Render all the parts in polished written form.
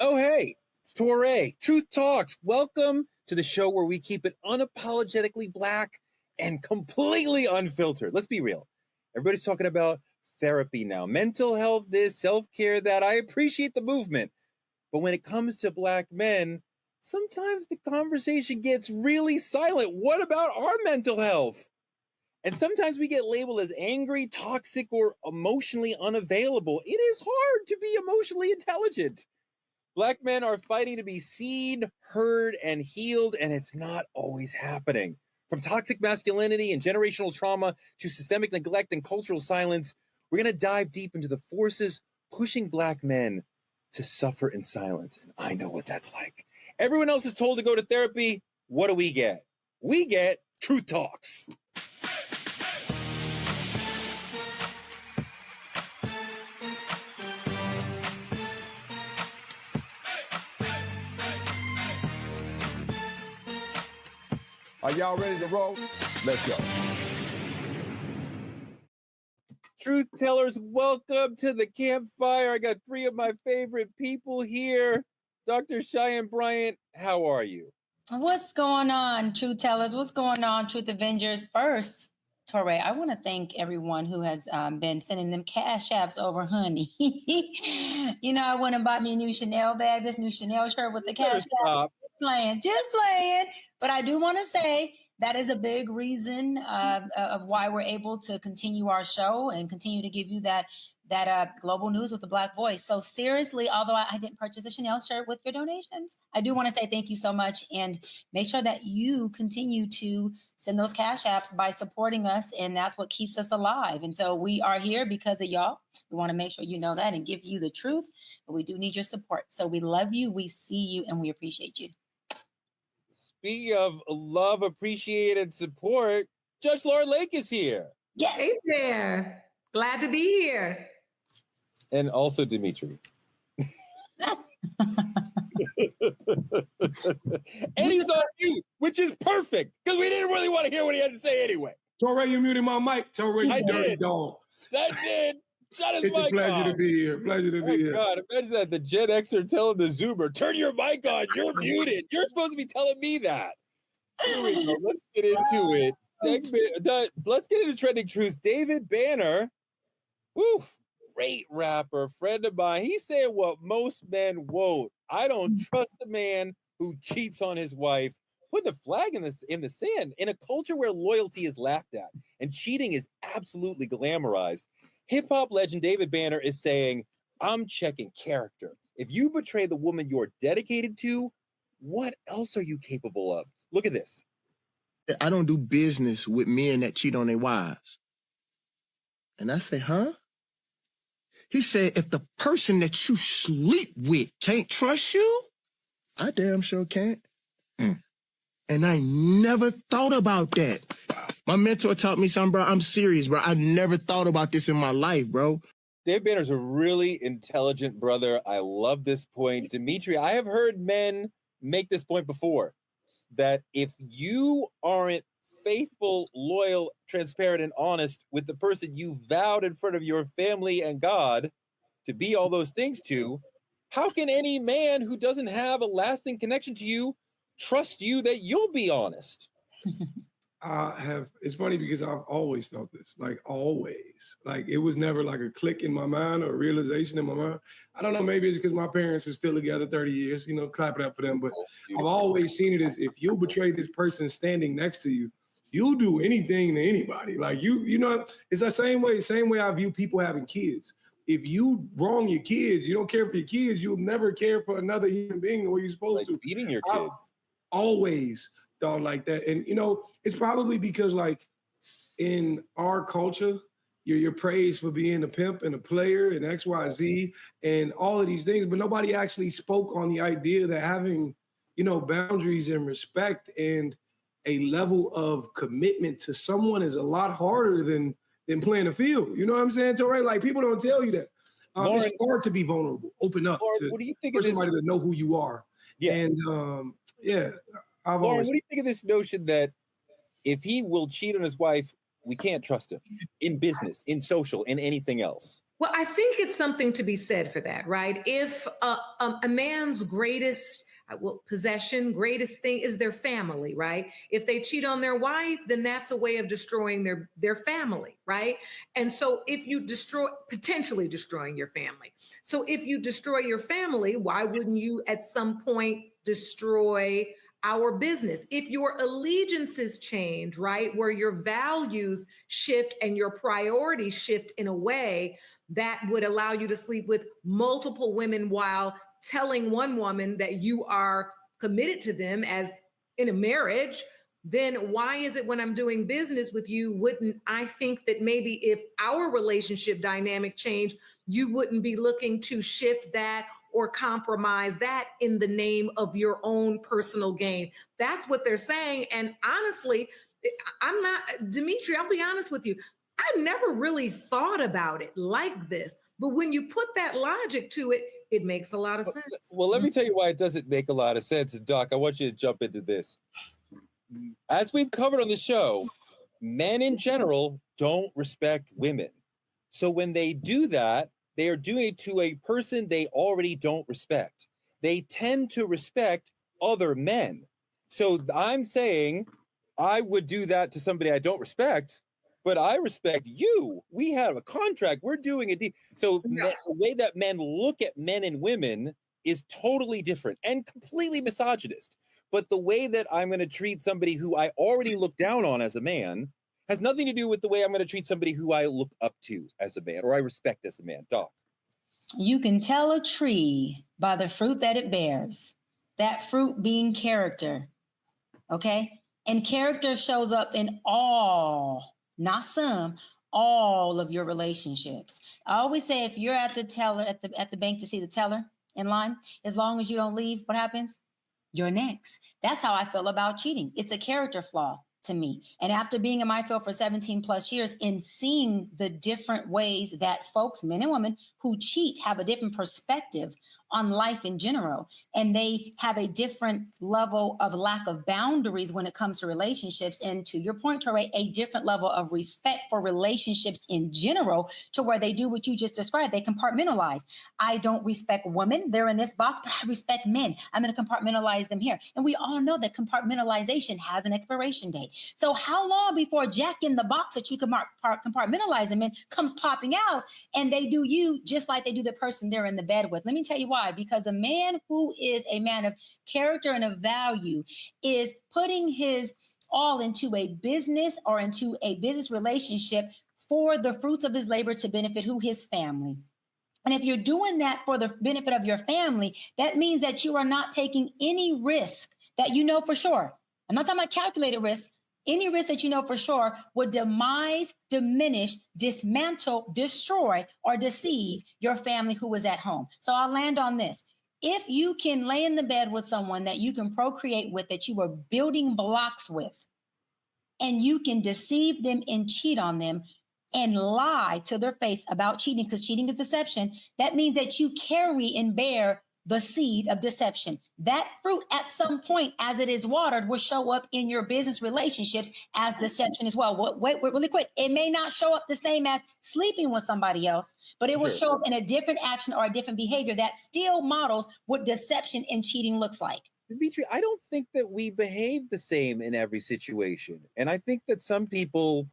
Oh, hey, it's Torre. Truth Talks. Welcome to the show where we keep it unapologetically black and completely unfiltered. Let's be real. Everybody's talking about therapy now. Mental health this, self-care that. I appreciate the movement. But when it comes to black men, sometimes the conversation gets really silent. What about our mental health? And sometimes we get labeled as angry, toxic, or emotionally unavailable. It is hard to be emotionally intelligent. Black men are fighting to be seen, heard, and healed, and it's not always happening. From toxic masculinity and generational trauma to systemic neglect and cultural silence, we're going to dive deep into the forces pushing black men to suffer in silence. And I know what that's like. Everyone else is told to go to therapy. What do we get? We get Truth Talks. Are y'all ready to roll? Let's go. Truth tellers, welcome to the campfire. I got three of my favorite people here. Dr. Shay and Bryant, how are you? What's going on, Truth tellers? What's going on, Truth Avengers? First, Torre, I want to thank everyone who has been sending them cash apps over, honey. You know, I went and bought me a new Chanel bag, this new Chanel shirt with the cash app. Just playing. But I do want to say that is a big reason of why we're able to continue our show and continue to give you that global news with the Black voice. So seriously, although I didn't purchase a Chanel shirt with your donations, I do want to say thank you so much and make sure that you continue to send those cash apps by supporting us. And that's what keeps us alive. And so we are here because of y'all. We want to make sure you know that and give you the truth, but we do need your support. So we love you, we see you, and we appreciate you. Speaking of love, appreciated support, Judge Laura Lake is here. Yes. Hey there. Glad to be here. And also Dimitri. And he's on mute, which is perfect, because we didn't really want to hear what he had to say anyway. Torre, you muted my mic. Torre, you dirty dog. I did. Shut his mic off. It's a pleasure to be here. Pleasure to be here. God, imagine that. The Gen Xer telling the Zoomer, turn your mic on. You're muted. You're supposed to be telling me that. Here we go. Let's get into it. Let's get into trending truths. David Banner, great rapper, friend of mine. He's saying what most men won't. I don't trust a man who cheats on his wife. Putting a flag in the sand in a culture where loyalty is laughed at and cheating is absolutely glamorized. Hip-hop legend David Banner is saying, I'm checking character. If you betray the woman you're dedicated to, what else are you capable of? Look at this. I don't do business with men that cheat on their wives. And I say, huh? He said, if the person that you sleep with can't trust you, I damn sure can't. And I never thought about that. My mentor taught me something, bro. I'm serious, bro. I never thought about this in my life, bro. Dave Banner's a really intelligent brother. I love this point. Dimitri, I have heard men make this point before, that if you aren't faithful, loyal, transparent, and honest with the person you vowed in front of your family and God to be all those things to, how can any man who doesn't have a lasting connection to you trust you that you'll be honest? It's funny because I've always felt this, like always. Like it was never like a click in my mind or a realization in my mind. I don't know, maybe it's because my parents are still together 30 years, you know, clap it up for them. But I've always seen it as if you betray this person standing next to you, you'll do anything to anybody. Like you know, it's the same way I view people having kids. If you wrong your kids, you don't care for your kids, you'll never care for another human being the way you're supposed to. Beating your kids. I've always thought like that. And, you know, it's probably because, like, in our culture, you're praised for being a pimp and a player and X, Y, Z and all of these things, but nobody actually spoke on the idea that having, you know, boundaries and respect and a level of commitment to someone is a lot harder than playing a field. You know what I'm saying, Torre? Like, people don't tell you that. Lauren, it's hard to be vulnerable, open up Lauren, what do you think for of this? somebody to know who you are. Yeah. And, Lauren, what do you think of this notion that if he will cheat on his wife, we can't trust him in business, in social, in anything else? Well, I think it's something to be said for that, right? If a man's greatest possession, greatest thing is their family, right? If they cheat on their wife, then that's a way of destroying their family, right? And so if you potentially destroying your family. So if you destroy your family, why wouldn't you at some point destroy our business? If your allegiances change, right, where your values shift and your priorities shift in a way that would allow you to sleep with multiple women while telling one woman that you are committed to them as in a marriage, then why is it when I'm doing business with you, wouldn't I think that maybe if our relationship dynamic changed, you wouldn't be looking to shift that or compromise that in the name of your own personal gain? That's what they're saying. And honestly, I'm not, Dimitri, I'll be honest with you. I never really thought about it like this. But when you put that logic to it, it makes a lot of sense. Well, let me tell you why it doesn't make a lot of sense. And Doc, I want you to jump into this. As we've covered on the show, men in general don't respect women. So when they do that, they are doing it to a person they already don't respect. They tend to respect other men. So I'm saying I would do that to somebody I don't respect, but I respect you. We have a contract. We're doing a deal. So the way that men look at men and women is totally different and completely misogynist. But the way that I'm going to treat somebody who I already look down on as a man has nothing to do with the way I'm going to treat somebody who I look up to as a man or I respect as a man. Doc. You can tell a tree by the fruit that it bears, that fruit being character. Okay? And character shows up in all, not some, all of your relationships. I always say if you're at the teller at the bank to see the teller in line, as long as you don't leave, what happens? You're next. That's how I feel about cheating. It's a character flaw to me. And after being in my field for 17 plus years and seeing the different ways that folks, men and women who cheat, have a different perspective on life in general, and they have a different level of lack of boundaries when it comes to relationships. And to your point, Torre, a different level of respect for relationships in general, to where they do what you just described. They compartmentalize. I don't respect women. They're in this box, but I respect men. I'm going to compartmentalize them here. And we all know that compartmentalization has an expiration date. So how long before Jack in the box that you compartmentalize them in comes popping out, and they do you just like they do the person they're in the bed with? Let me tell you why. Because a man who is a man of character and of value is putting his all into a business or into a business relationship for the fruits of his labor to benefit his family. And if you're doing that for the benefit of your family, that means that you are not taking any risk that you know for sure. I'm not talking about calculated risk. Any risk that you know for sure would demise, diminish, dismantle, destroy, or deceive your family who is at home. So I'll land on this. If you can lay in the bed with someone that you can procreate with, that you are building blocks with, and you can deceive them and cheat on them and lie to their face about cheating, because cheating is deception, that means that you carry and bear the seed of deception. That fruit at some point, as it is watered, will show up in your business relationships as deception as well. Wait, really quick. It may not show up the same as sleeping with somebody else, but it will show up in a different action or a different behavior that still models what deception and cheating looks like. Dimitri, I don't think that we behave the same in every situation. And I think that some people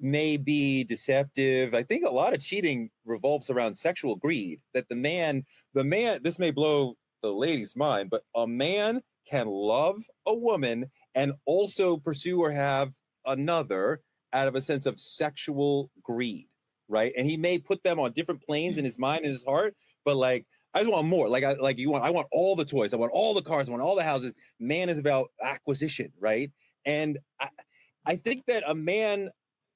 may be deceptive. I think a lot of cheating revolves around sexual greed, that the man, this may blow the lady's mind, but a man can love a woman and also pursue or have another out of a sense of sexual greed, right? And he may put them on different planes in his mind and his heart, but like, I just want more. I want all the toys. I want all the cars. I want all the houses. Man is about acquisition, right? And I think that a man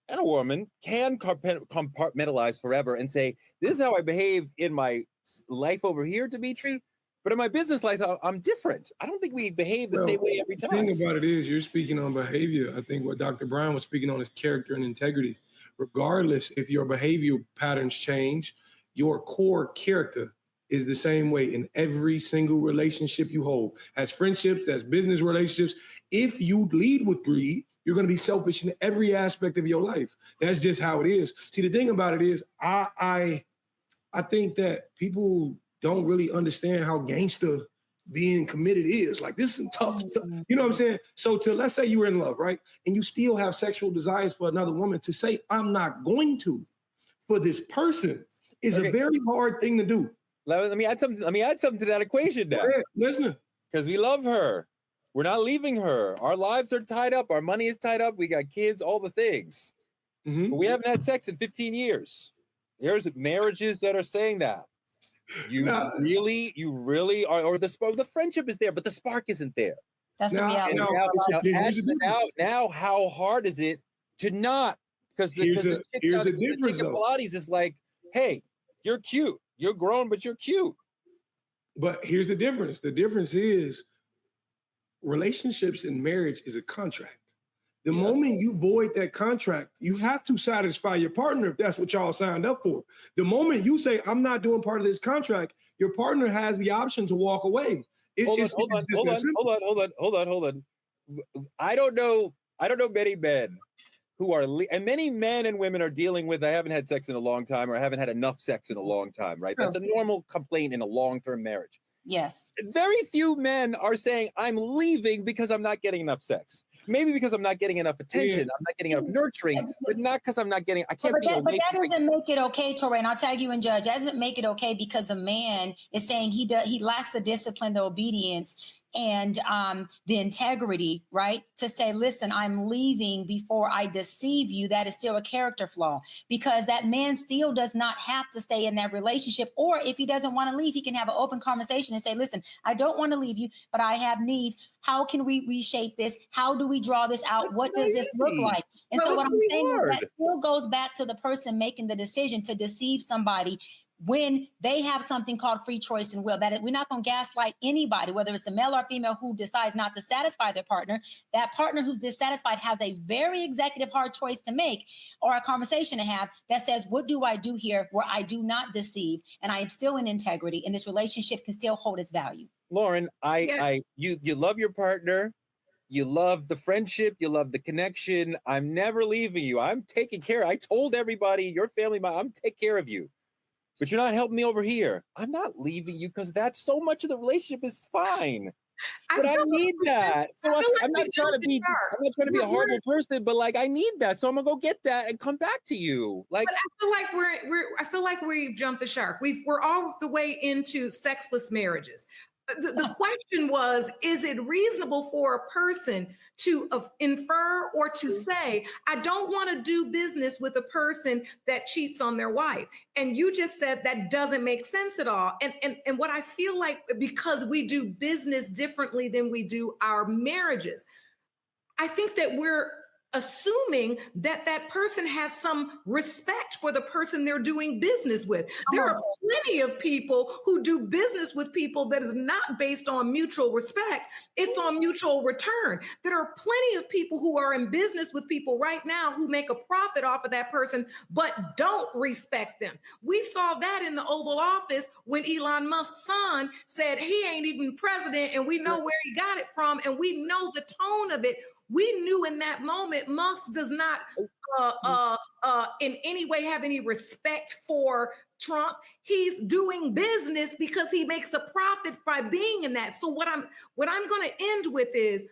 and a woman can compartmentalize forever and say, this is how I behave in my life over here, Dimitri, but in my business life, I'm different. I don't think we behave the same way every time. The thing about it is you're speaking on behavior. I think what Dr. Brown was speaking on is character and integrity. Regardless if your behavior patterns change, your core character is the same way in every single relationship you hold. As friendships, as business relationships, if you lead with greed, you're going to be selfish in every aspect of your life. That's just how it is. See, the thing about it is, I I think that people don't really understand how gangster being committed is. Like, this is tough. You know what I'm saying? So let's say you were in love, right? And you still have sexual desires for another woman, to say, I'm not going to for this person is a very hard thing to do. Let me add something to that equation now. Listen. Because we love her. We're not leaving her. Our lives are tied up. Our money is tied up. We got kids, all the things. Mm-hmm. But we haven't had sex in 15 years. There's marriages that are saying that. You really are, or the friendship is there, but the spark isn't there. That's the reality. Now, how hard is it to not? Because here's a difference, though. Pilates is like, hey, you're cute. You're grown, but you're cute. But here's the difference. The difference is relationships and marriage is a contract. The moment you void that contract, you have to satisfy your partner if that's what y'all signed up for. The moment you say, I'm not doing part of this contract, your partner has the option to walk away. Hold on. I don't know many men who are, and many men and women are dealing with, I haven't had sex in a long time, or I haven't had enough sex in a long time, right? That's a normal complaint in a long-term marriage. Yes. Very few men are saying, I'm leaving because I'm not getting enough sex. Maybe because I'm not getting enough attention. I'm not getting enough nurturing, but not because I'm not getting, I can't be. But that doesn't make it okay, Torre, and I'll tag you and Judge. That doesn't make it okay because a man is saying he lacks the discipline, the obedience, and the integrity, right? To say, listen, I'm leaving before I deceive you. That is still a character flaw, because that man still does not have to stay in that relationship. Or if he doesn't want to leave, he can have an open conversation and say, listen, I don't want to leave you, but I have needs. How can we reshape this? How do we draw this out? What does this look like? And so what I'm saying is that still goes back to the person making the decision to deceive somebody when they have something called free choice and will. That we're not going to gaslight anybody, whether it's a male or female who decides not to satisfy their partner. That partner who's dissatisfied has a very executive hard choice to make, or a conversation to have that says, what do I do here where I do not deceive and I am still in integrity and this relationship can still hold its value? Lauren, you love your partner. You love the friendship. You love the connection. I'm never leaving you. I'm taking care. I told everybody, your family, I'm taking care of you. But you're not helping me over here. I'm not leaving you because that's so much of the relationship is fine. But I need that. So I'm not trying to be a horrible person, but like I need that. So I'm gonna go get that and come back to you. Like, but I feel like we've jumped the shark. We're all the way into sexless marriages. The question was, is it reasonable for a person to infer or to say, I don't want to do business with a person that cheats on their wife? And you just said that doesn't make sense at all. And what I feel like, because we do business differently than we do our marriages, I think that we're assuming that that person has some respect for the person they're doing business with. There are plenty of people who do business with people that is not based on mutual respect. It's on mutual return. There are plenty of people who are in business with people right now who make a profit off of that person, but don't respect them. We saw that in the Oval Office when Elon Musk's son said he ain't even president, and we know where he got it from, and we know the tone of it. We knew in that moment Musk does not in any way have any respect for Trump. He's doing business because he makes a profit by being in that. So what I'm going to end with is,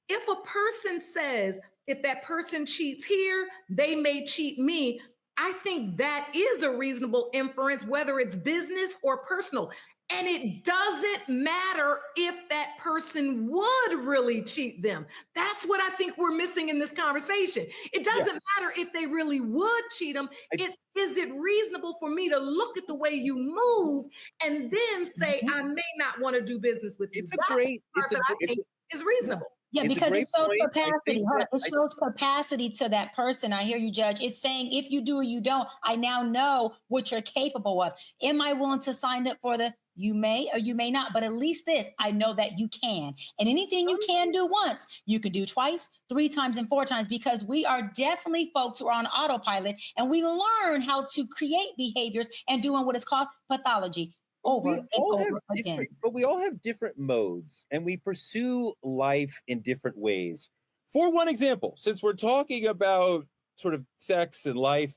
if a person says, if that person cheats here, they may cheat me, I think that is a reasonable inference, whether it's business or personal. And it doesn't matter if that person would really cheat them. That's what I think we're missing in this conversation. It doesn't matter if they really would cheat them. Is it reasonable for me to look at the way you move and then say, I may not want to do business with you? Is reasonable. Yeah, because it shows capacity. It shows capacity to that person. I hear you, Judge. It's saying, if you do or you don't, I now know what you're capable of. Am I willing to sign up for the you may or you may not, but at least this, I know that you can. And anything you can do once, you can do twice, 3 times, and 4 times, because we are definitely folks who are on autopilot, and we learn how to create behaviors and doing what is called pathology over and over again. But we all have different modes, and we pursue life in different ways. For one example, since we're talking about sort of sex and life,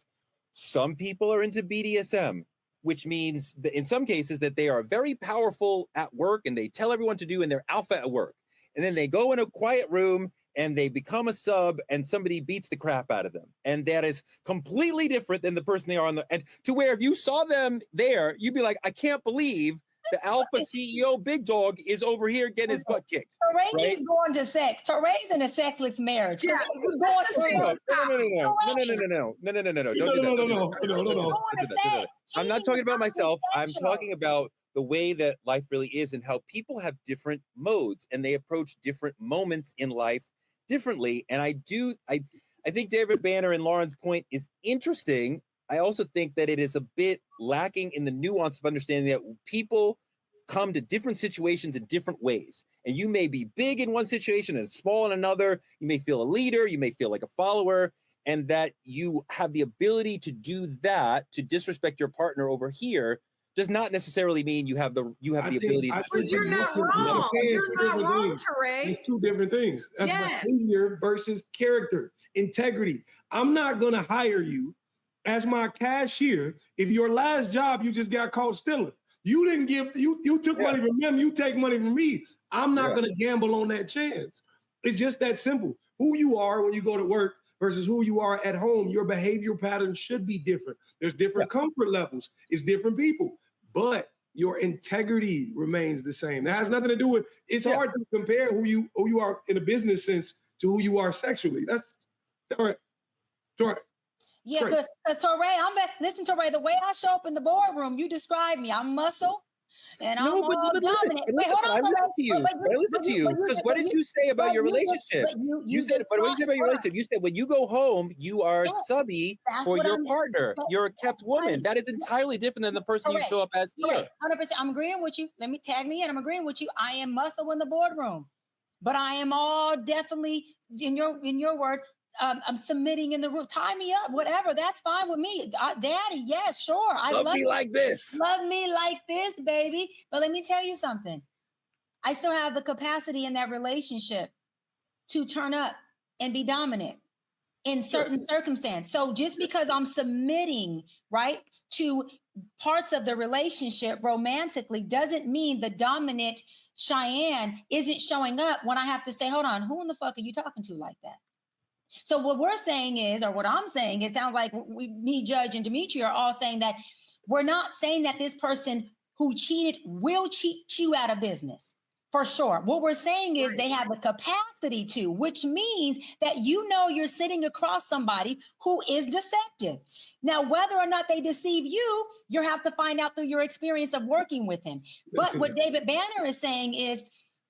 some people are into BDSM. which means that in some cases that they are very powerful at work and they tell everyone to do and they're alpha at work. And then they go in a quiet room and they become a sub and somebody beats the crap out of them. And that is completely different than the person they are on the, and to where if you saw them there, you'd be like, I can't believe the alpha CEO big dog is over here getting his butt kicked. Toray is going to sex. Toray's in a sexless marriage. Yeah. No. I'm not talking about myself. I'm talking about the way that life really is and how people have different modes and they approach different moments in life differently. And I think David Banner and Lauren's point is interesting. I also think that it is a bit lacking in the nuance of understanding that people come to different situations in different ways. And you may be big in one situation and small in another. You may feel a leader, you may feel like a follower, and that you have the ability to do that, to disrespect your partner over here, does not necessarily mean you have the ability to. Well, you're not wrong. You're not wrong, Toray. It's two different things. That's behavior versus character, integrity. I'm not going to hire you as my cashier if your last job you just got caught stealing. You didn't give, you took money from them, you take money from me. I'm not going to gamble on that chance. It's just that simple. Who you are when you go to work versus who you are at home, your behavior patterns should be different. There's different comfort levels. It's different people, but your integrity remains the same. That has nothing to do with, it's hard to compare who you are in a business sense to who you are sexually. That's all right. All right. Yeah, because Toray, listen, Toray, the way I show up in the boardroom, you describe me. I'm muscle and I'm all dominant. Wait, hold on, I listen to you. I listen to you. Because what did you say about your relationship? You said, what did you say about your relationship? You said when you go home, you are subby for your partner. You're a kept woman. That is entirely different than the person you show up as here. 100%. I'm agreeing with you. Let me tag me in. I'm agreeing with you. I am muscle in the boardroom, but I am all definitely in your word. I'm submitting in the room. Tie me up, whatever. That's fine with me. Daddy, yes, sure. I love me like this. Love me like this, baby. But let me tell you something. I still have the capacity in that relationship to turn up and be dominant in certain circumstances. So just because I'm submitting, right, to parts of the relationship romantically doesn't mean the dominant Cheyenne isn't showing up when I have to say, hold on, who in the fuck are you talking to like that? So what we're saying is, or what I'm saying, it sounds like me, Judge, and Dimitri are all saying that we're not saying that this person who cheated will cheat you out of business. For sure. What we're saying is they have the capacity to, which means that you're sitting across somebody who is deceptive. Now, whether or not they deceive you, you have to find out through your experience of working with him. But what David Banner is saying is,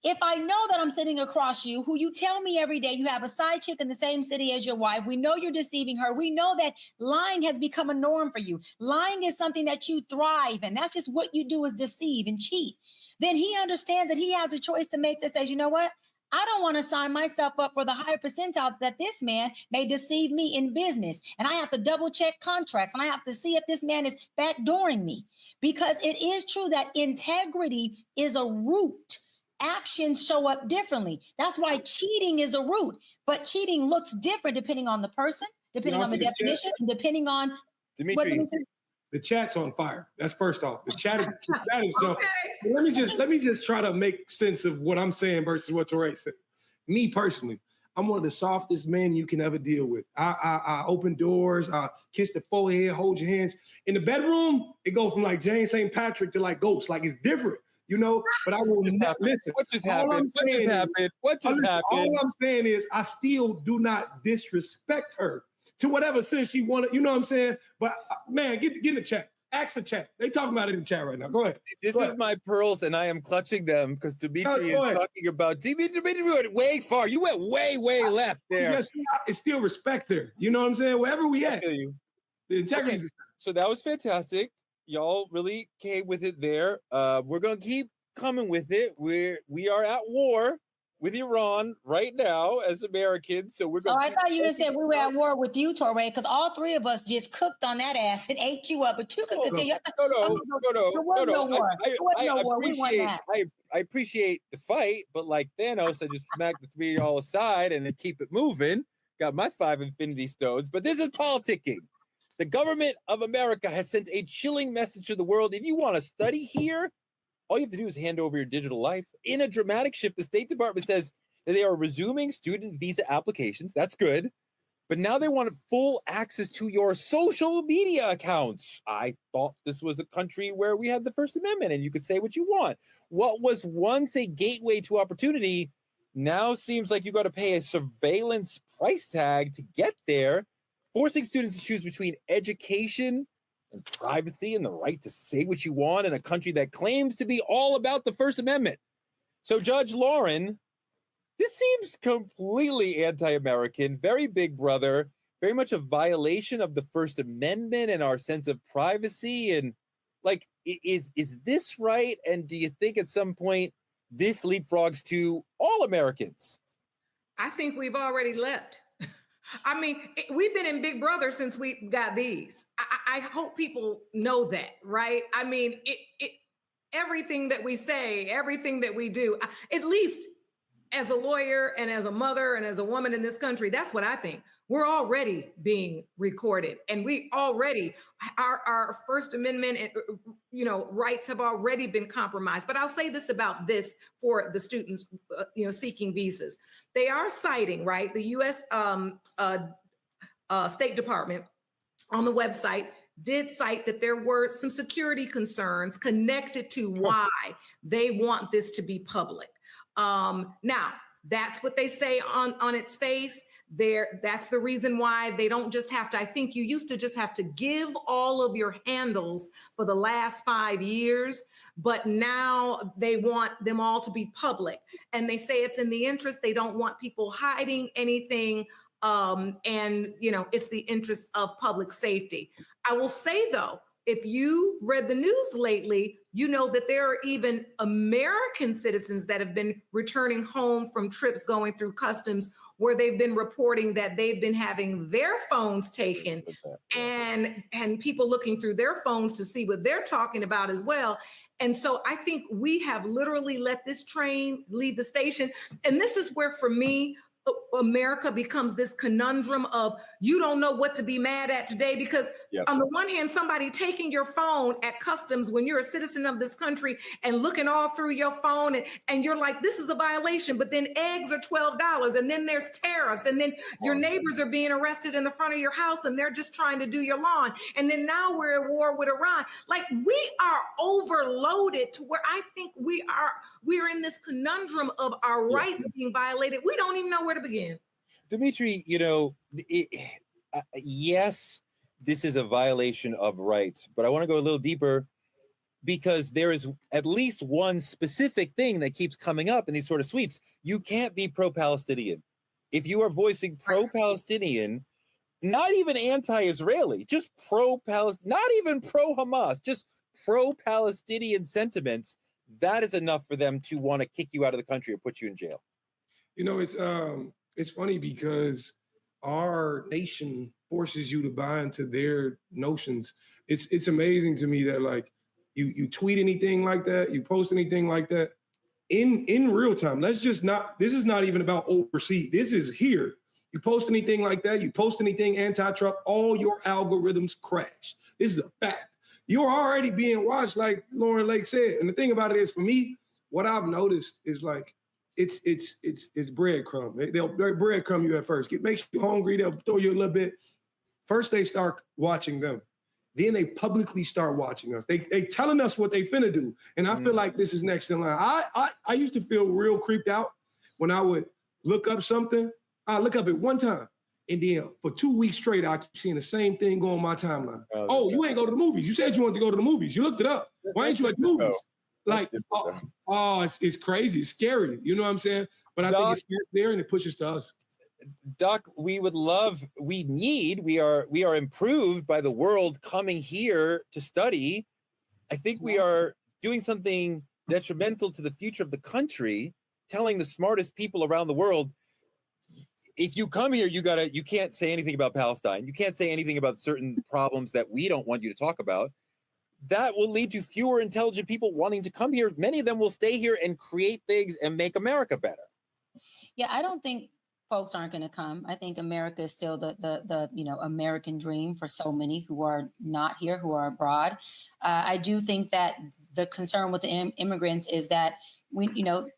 if I know that I'm sitting across you, who you tell me every day you have a side chick in the same city as your wife, we know you're deceiving her. We know that lying has become a norm for you. Lying is something that you thrive in. That's just what you do, is deceive and cheat. Then he understands that he has a choice to make that says, you know what? I don't want to sign myself up for the higher percentile that this man may deceive me in business. And I have to double check contracts and I have to see if this man is backdooring me, because it is true that integrity is a root. Actions show up differently. That's why cheating is a root, but cheating looks different depending on the person, depending on the definition, and depending on Dimitri. The chat's on fire. That's first off. The chat is jumping. Let me just try to make sense of what I'm saying versus what Toray said. Me personally, I'm one of the softest men you can ever deal with. I open doors, I kiss the forehead, hold your hands. In the bedroom, it goes from like Jane St. Patrick to like Ghost, like it's different. But I will not listen. What just happened? What just happened? All I'm saying is I still do not disrespect her to whatever sense she wanted. You know what I'm saying? But man, get in the chat. Ask the chat. They talking about it in the chat right now. Go ahead. This is my pearls, and I am clutching them because Dimitri is talking about. Dimitri went way far. You went way left there. It's still respect there. You know what I'm saying? Wherever we at. The integrity. Okay. So that was fantastic. Y'all really came with it there. We're gonna keep coming with it. We are at war with Iran right now as Americans. So we're going. I thought you said we were at war with you, Toray, because all three of us just cooked on that ass and ate you up. But you can continue. I appreciate the fight, but like Thanos, I just smacked the three of y'all aside and then keep it moving. Got my 5 Infinity Stones, but this is politicking. The government of America has sent a chilling message to the world. If you want to study here, all you have to do is hand over your digital life. In a dramatic shift, the State Department says that they are resuming student visa applications. That's good. But now they want full access to your social media accounts. I thought this was a country where we had the First Amendment and you could say what you want. What was once a gateway to opportunity now seems like you got to pay a surveillance price tag to get there, forcing students to choose between education and privacy and the right to say what you want in a country that claims to be all about the First Amendment. So, Judge Lauren, this seems completely anti-American, very big brother, very much a violation of the First Amendment and our sense of privacy. And like, is this right? And do you think at some point this leapfrogs to all Americans? I think we've already leapt. I mean, we've been in Big Brother since we got these. I hope people know that, right? I mean, everything that we say, everything that we do, at least as a lawyer and as a mother and as a woman in this country, that's what I think. We're already being recorded, and we already, our First Amendment, rights have already been compromised. But I'll say this about this for the students, seeking visas. They are citing, right, the U.S. State Department on the website did cite that there were some security concerns connected to why they want this to be public. Now, that's what they say on its face. That's the reason why they don't just have to, I think you used to just have to give all of your handles for the last 5 years, but now they want them all to be public. And they say it's in the interest, they don't want people hiding anything. And it's the interest of public safety. I will say though, if you read the news lately, you know that there are even American citizens that have been returning home from trips going through customs where they've been reporting that they've been having their phones taken and people looking through their phones to see what they're talking about as well. And so I think we have literally let this train leave the station. And this is where, for me, America becomes this conundrum of you don't know what to be mad at today, because on the one hand, somebody taking your phone at customs when you're a citizen of this country and looking all through your phone and you're like, this is a violation, but then eggs are $12 and then there's tariffs and then your neighbors are being arrested in the front of your house and they're just trying to do your lawn. And then now we're at war with Iran. Like, we are overloaded to where I think we're in this conundrum of our rights being violated. We don't even know where to begin. Dimitri, yes, this is a violation of rights, but I want to go a little deeper because there is at least one specific thing that keeps coming up in these sort of sweeps. You can't be pro-Palestinian. If you are voicing pro-Palestinian, not even anti-Israeli, just pro-Palestinian, not even pro-Hamas, just pro-Palestinian sentiments, that is enough for them to want to kick you out of the country or put you in jail. It's funny because our nation forces you to buy into their notions. It's amazing to me that, like, you tweet anything like that, you post anything like that in real time. This is not even about overseas. This is here. You post anything like that, you post anything anti-Trump, all your algorithms crash. This is a fact. You're already being watched, like Lauren Lake said. And the thing about it is, for me, what I've noticed is, like, it's breadcrumb. They'll breadcrumb you at first. It makes you hungry. They'll throw you a little bit. First, they start watching them. Then they publicly start watching us. They telling us what they finna do. And I feel like this is next in line. I used to feel real creeped out when I would look up something. I look up it one time. And then for 2 weeks straight, I keep seeing the same thing go on my timeline. You ain't go to the movies. You said you wanted to go to the movies. You looked it up. Why ain't you at the movies? Like, it's crazy. It's scary. You know what I'm saying? But I think it's there and it pushes to us. Doc, we are improved by the world coming here to study. I think we are doing something detrimental to the future of the country, telling the smartest people around the world, if you come here, you can't say anything about Palestine. You can't say anything about certain problems that we don't want you to talk about. That will lead to fewer intelligent people wanting to come here. Many of them will stay here and create things and make America better. Yeah, I don't think folks aren't going to come. I think America is still the American dream for so many who are not here, who are abroad. I do think that the concern with the immigrants is that look,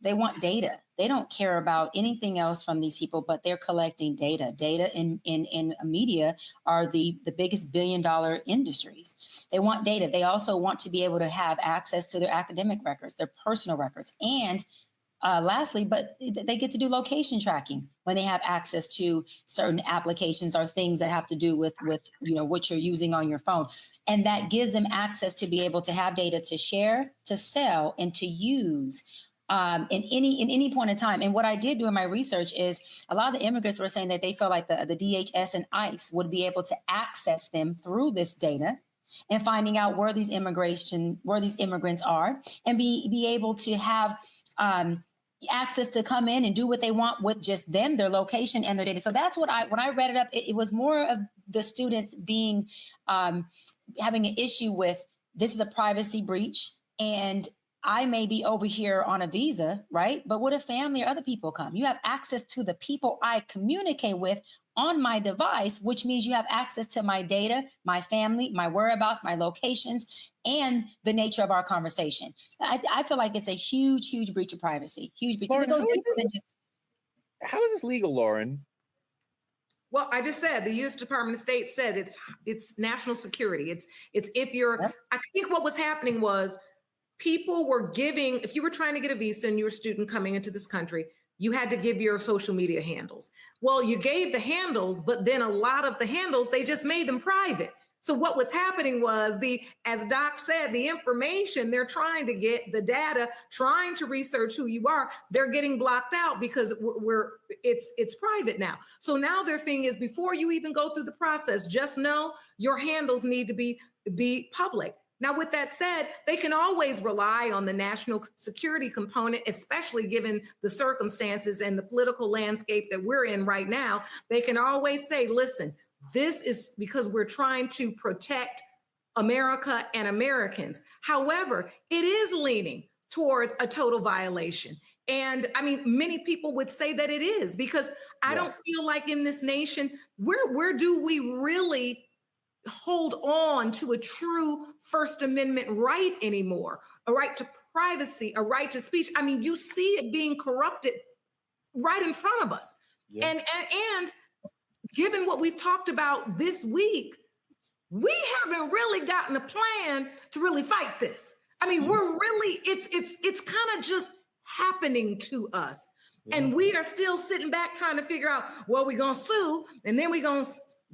they want data. They don't care about anything else from these people, but they're collecting data. Data in media are the biggest billion-dollar industries. They want data. They also want to be able to have access to their academic records, their personal records, and lastly, but they get to do location tracking when they have access to certain applications or things that have to do with what you're using on your phone. And that gives them access to be able to have data to share, to sell, and to use in any point in time. And what I did do in my research is a lot of the immigrants were saying that they felt like the DHS and ICE would be able to access them through this data and finding out where these immigrants are, and be able to have access to come in and do what they want with just them, their location and their data. So that's when I read it up, it was more of the students being having an issue with, this is a privacy breach, and I may be over here on a visa, right? But what if family or other people come? You have access to the people I communicate with on my device, which means you have access to my data, my family, my whereabouts, my locations, and the nature of our conversation. I feel like it's a huge breach of privacy. Huge, because Lauren, it goes deeper than just. How is this legal, Lauren? Well, I just said the U.S. Department of State said it's national security. It's if you're. Yep. I think what was happening was people were giving. If you were trying to get a visa and you were a student coming into this country, you had to give your social media handles. Well, you gave the handles, but then a lot of the handles, they just made them private. So what was happening was as Doc said, the information they're trying to get, the data, trying to research who you are, they're getting blocked out because it's private now. So now their thing is, before you even go through the process, just know your handles need to be public. Now, with that said, they can always rely on the national security component, especially given the circumstances and the political landscape that we're in right now. They can always say, listen, this is because we're trying to protect America and Americans. However, it is leaning towards a total violation. And I mean, many people would say that it is, because I don't feel like in this nation, where do we really hold on to a true First Amendment right anymore? A right to privacy, a right to speech. I mean, you see it being corrupted right in front of us. Yeah. And given what we've talked about this week, we haven't really gotten a plan to really fight this. I mean, we're really, it's kind of just happening to us. Yeah. And we are still sitting back trying to figure out, well, we're going to sue, and then we're going to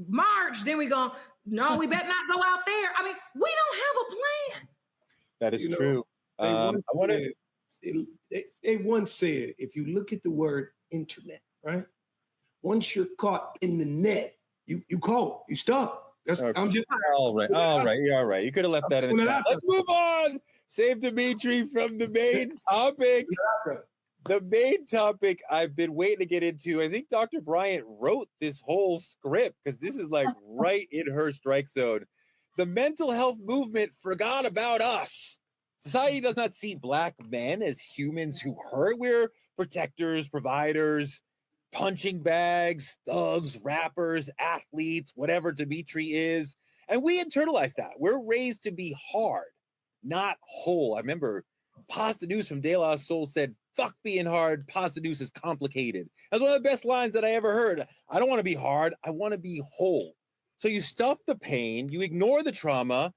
march, then we're going to, no, we better not go out there. I mean, we don't have a plan. That is true. They once said, if you look at the word internet, right? Once you're caught in the net, you caught, you stuck. That's okay. I'm just all right. You're all right. You could have left that in the chat. Let's move on. Save Dimitri from the main topic. The main topic I've been waiting to get into. I think Dr. Bryant wrote this whole script because this is like right in her strike zone. The mental health movement forgot about us. Society does not see Black men as humans who hurt. We're protectors, providers, punching bags, thugs, rappers, athletes, whatever Dimitri is. And we internalize that. We're raised to be hard, not whole. I remember Paz the News from De La Soul said, fuck being hard, Paz the News is complicated. That's one of the best lines that I ever heard. I don't want to be hard, I want to be whole. So you stuff the pain, you ignore the trauma,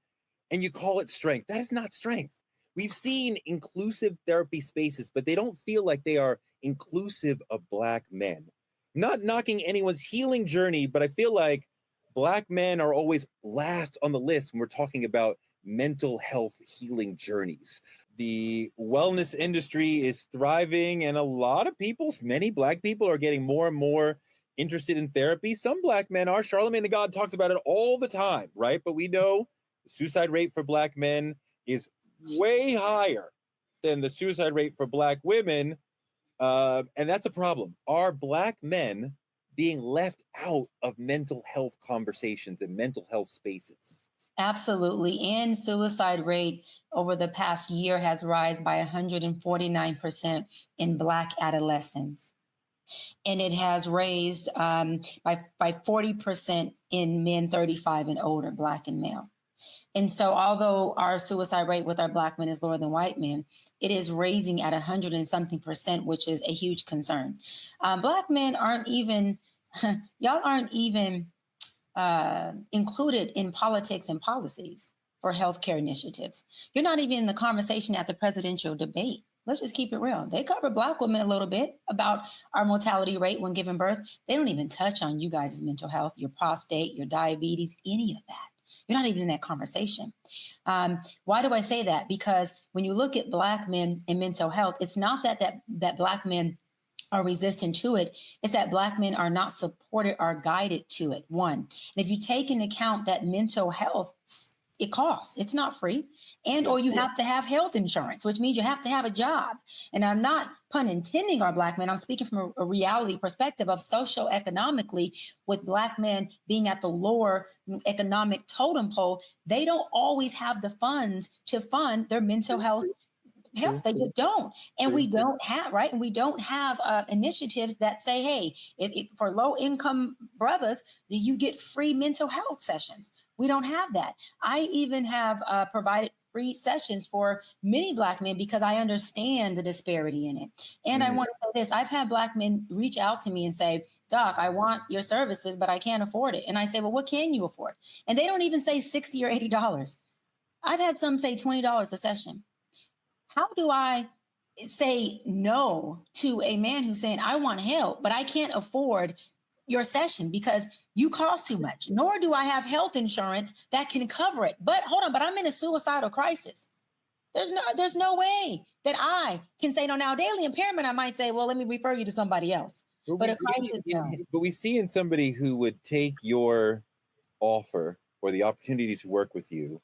and you call it strength. That is not strength. We've seen inclusive therapy spaces, but they don't feel like they are inclusive of Black men. I'm not knocking anyone's healing journey, but I feel like Black men are always last on the list when we're talking about mental health healing journeys. The wellness industry is thriving, and a lot of people, many Black people, are getting more and more interested in therapy. Some Black men are. Charlamagne the God talks about it all the time, right? But we know the suicide rate for Black men is way higher than the suicide rate for Black women. And that's a problem. Are Black men being left out of mental health conversations and mental health spaces? Absolutely. And suicide rate over the past year has risen by 149% in Black adolescents. and it has raised by 40% in men 35 and older, Black and male. And so although our suicide rate with our Black men is lower than white men, it is raising at 100 and something percent, which is a huge concern. Black men aren't even, y'all aren't even included in politics and policies for healthcare initiatives. You're not even in the conversation at the presidential debate. Let's just keep it real. They cover Black women a little bit about our mortality rate when giving birth. They don't even touch on you guys' mental health, your prostate, your diabetes, any of that. You're not even in that conversation. Why do I say that? Because when you look at Black men and mental health, it's not that Black men are resistant to it. It's that Black men are not supported or guided to it, one. And if you take into account that mental health, it costs, it's not free. And or you have to have health insurance, which means you have to have a job. And I'm not pun intending our Black men. I'm speaking from a reality perspective of socioeconomically, with Black men being at the lower economic totem pole, they don't always have the funds to fund their mental health. They just don't. And we don't have, right? And we don't have initiatives that say, hey, if for low income brothers, you get free mental health sessions. We don't have that. I even have provided free sessions for many Black men because I understand the disparity in it. And I want to say this, I've had Black men reach out to me and say, Doc, I want your services, but I can't afford it. And I say, well, what can you afford? And they don't even say $60 or $80. I've had some say $20 a session. How do I say no to a man who's saying, I want help, but I can't afford your session because you cost too much, nor do I have health insurance that can cover it. But hold on, but I'm in a suicidal crisis. There's no way that I can say no. Now, daily impairment, I might say, well, let me refer you to somebody else. But a crisis, no. But we see in somebody who would take your offer or the opportunity to work with you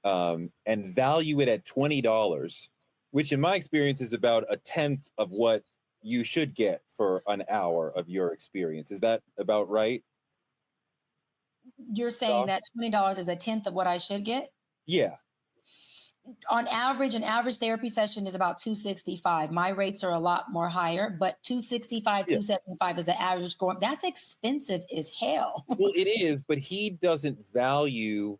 and value it at $20, which in my experience is about a tenth of what you should get for an hour of your experience. Is that about right? You're saying that $20 is a tenth of what I should get? Yeah. On average, an average therapy session is about $265. My rates are a lot more higher, but $265, $275 is the average going. That's expensive as hell. Well, it is, but he doesn't value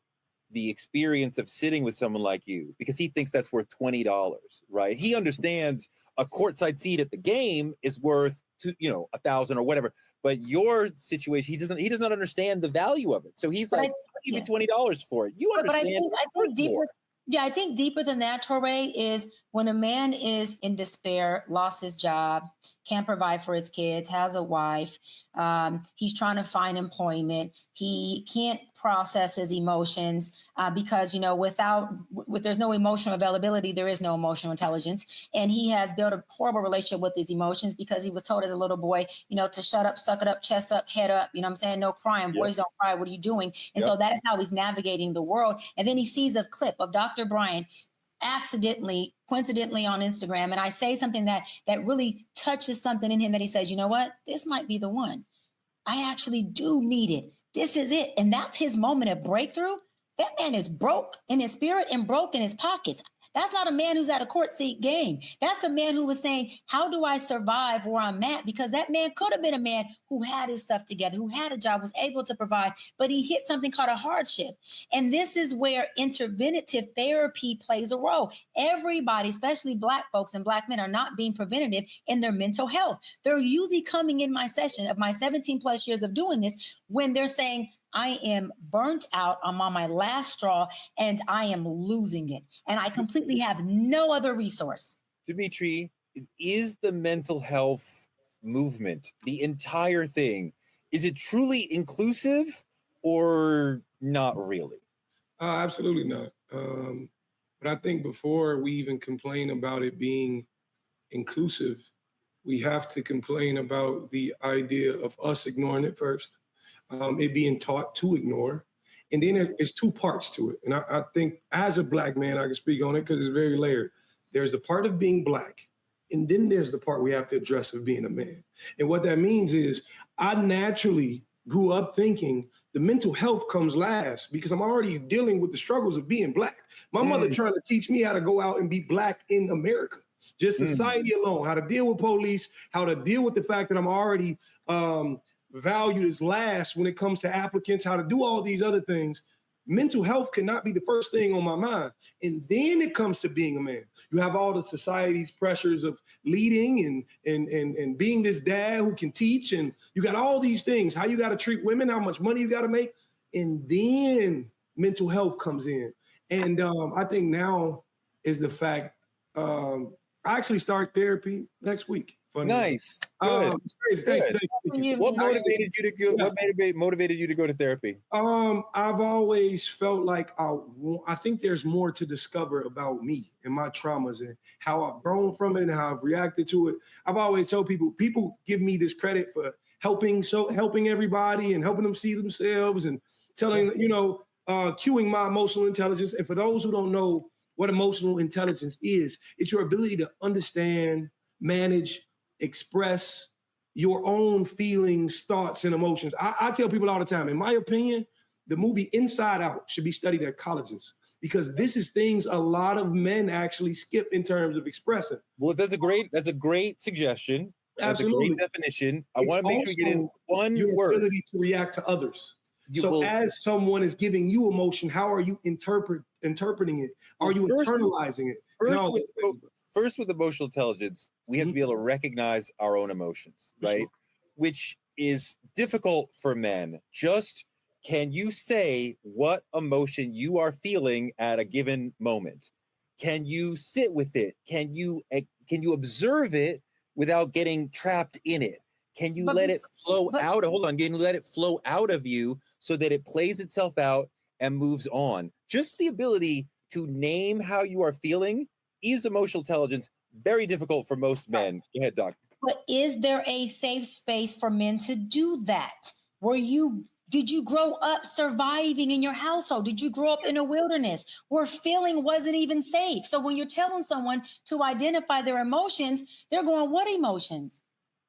the experience of sitting with someone like you because he thinks that's worth $20, right? He understands a courtside seat at the game is worth $1,000 or whatever. But your situation, he does not understand the value of it. So he's like, I'll give you $20 for it. You understand? But I think deeper. Yeah, I think deeper than that, Touré, is when a man is in despair, lost his job, can't provide for his kids, has a wife, he's trying to find employment, he can't process his emotions because, there's no emotional availability, there is no emotional intelligence. And he has built a horrible relationship with his emotions because he was told as a little boy, to shut up, suck it up, chest up, head up, you know what I'm saying? No crying, boys don't cry, what are you doing? And so that is how he's navigating the world. And then he sees a clip of Dr. Brian coincidentally on Instagram. And I say something that really touches something in him that he says, you know what, this might be the one. I actually do need it. This is it. And that's his moment of breakthrough. That man is broke in his spirit and broke in his pockets. That's not a man who's at a court seat game. That's a man who was saying, how do I survive where I'm at? Because that man could have been a man who had his stuff together, who had a job, was able to provide, but he hit something called a hardship. And this is where interventive therapy plays a role. Everybody, especially Black folks and Black men, are not being preventative in their mental health. They're usually coming in my session of my 17 plus years of doing this when they're saying, I am burnt out. I'm on my last straw and I am losing it. And I completely have no other resource. Dimitri, is the mental health movement, the entire thing, is it truly inclusive or not really? Absolutely not. But I think before we even complain about it being inclusive, we have to complain about the idea of us ignoring it first. It being taught to ignore. And then there's two parts to it. And I think as a Black man, I can speak on it because it's very layered. There's the part of being Black, and then there's the part we have to address of being a man. And what that means is I naturally grew up thinking the mental health comes last because I'm already dealing with the struggles of being Black. My mother trying to teach me how to go out and be Black in America. Just society alone, how to deal with police, how to deal with the fact that I'm already valued as last when it comes to applicants, how to do all these other things. Mental health cannot be the first thing on my mind. And then it comes to being a man. You have all the society's pressures of leading and being this dad who can teach. And you got all these things, how you got to treat women, how much money you got to make. And then mental health comes in. And I think now is the fact, I actually start therapy next week. Funny. Nice. Good. It's crazy. Thank you. What motivated you to go? What motivated you to go to therapy? I've always felt like I think there's more to discover about me and my traumas and how I've grown from it and how I've reacted to it. I've always told people give me this credit for helping everybody and helping them see themselves and telling, cueing my emotional intelligence. And for those who don't know what emotional intelligence is, it's your ability to understand, manage, express your own feelings, thoughts, and emotions. I tell people all the time, in my opinion, the movie Inside Out should be studied at colleges because this is things a lot of men actually skip in terms of expressing. Well, that's a great suggestion. Absolutely. That's a great definition. I want to make sure we get in one your word. Ability to react to others. As someone is giving you emotion, how are you interpreting it? Are you internalizing it? First, with emotional intelligence, we have to be able to recognize our own emotions, right? Sure. Which is difficult for men. Just can you say what emotion you are feeling at a given moment? Can you sit with it? Can you observe it without getting trapped in it? Can you let it flow out? Hold on. Can you let it flow out of you so that it plays itself out and moves on? Just the ability to name how you are feeling is emotional intelligence. Very difficult for most men. Go ahead, Doc. But is there a safe space for men to do that? Did you grow up surviving in your household? Did you grow up in a wilderness where feeling wasn't even safe? So when you're telling someone to identify their emotions, they're going, what emotions?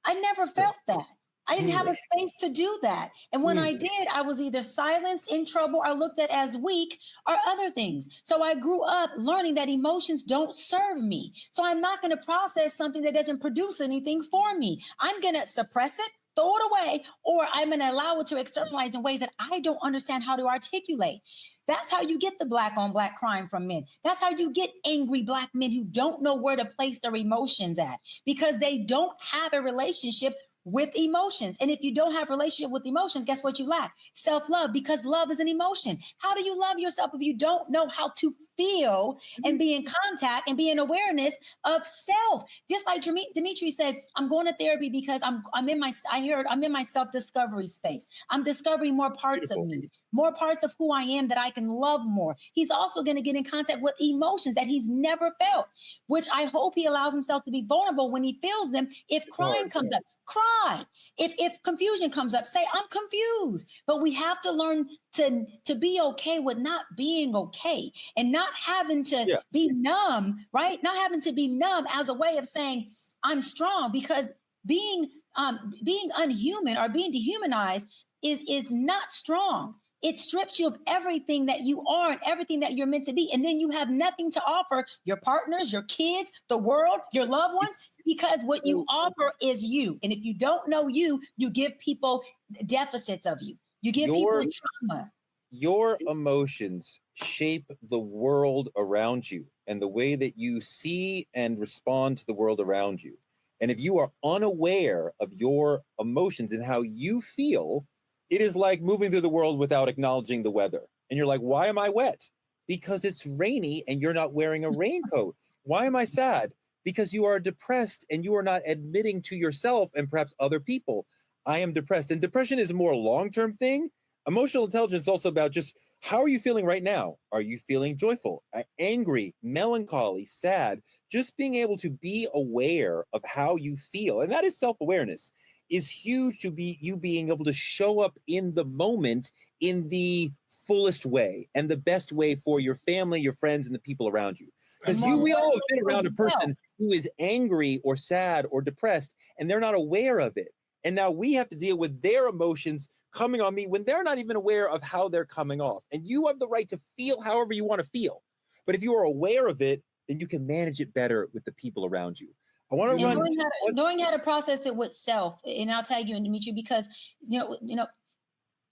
I never felt that. I didn't have a space to do that. And when I did, I was either silenced, in trouble, or looked at as weak or other things. So I grew up learning that emotions don't serve me. So I'm not going to process something that doesn't produce anything for me. I'm going to suppress it, throw it away, or I'm going to allow it to externalize in ways that I don't understand how to articulate. That's how you get the black on black crime from men. That's how you get angry black men who don't know where to place their emotions at because they don't have a relationship with emotions. And if you don't have a relationship with emotions, guess what you lack? Self-love, because love is an emotion. How do you love yourself if you don't know how to feel and be in contact and be in awareness of self? Just like Dimitri said, I'm going to therapy because I'm in my self-discovery space. I'm discovering more parts of me, more parts of who I am that I can love more. He's also going to get in contact with emotions that he's never felt, which I hope he allows himself to be vulnerable when he feels them. If crying comes up, cry. If confusion comes up, say, I'm confused. But we have to learn to be okay with not being okay and not having to be numb, right? Not having to be numb as a way of saying, I'm strong, because being unhuman or being dehumanized is not strong. It strips you of everything that you are and everything that you're meant to be. And then you have nothing to offer your partners, your kids, the world, your loved ones, because what you offer is you. And if you don't know you, you give people deficits of you. You give people trauma. Your emotions shape the world around you and the way that you see and respond to the world around you. And if you are unaware of your emotions and how you feel, it is like moving through the world without acknowledging the weather. And you're like, why am I wet? Because it's rainy and you're not wearing a raincoat. Why am I sad? Because you are depressed and you are not admitting to yourself and perhaps other people, I am depressed. And depression is a more long-term thing. Emotional intelligence is also about just how are you feeling right now? Are you feeling joyful, angry, melancholy, sad? Just being able to be aware of how you feel. And that is self-awareness. Is huge to be you being able to show up in the moment in the fullest way and the best way for your family, your friends, and the people around you. Because we all have been around a person who is angry or sad or depressed, and they're not aware of it. And now we have to deal with their emotions coming on me when they're not even aware of how they're coming off. And you have the right to feel however you want to feel. But if you are aware of it, then you can manage it better with the people around you. I want to And run. knowing how to process it with self, and I'll tag you and Dimitri, because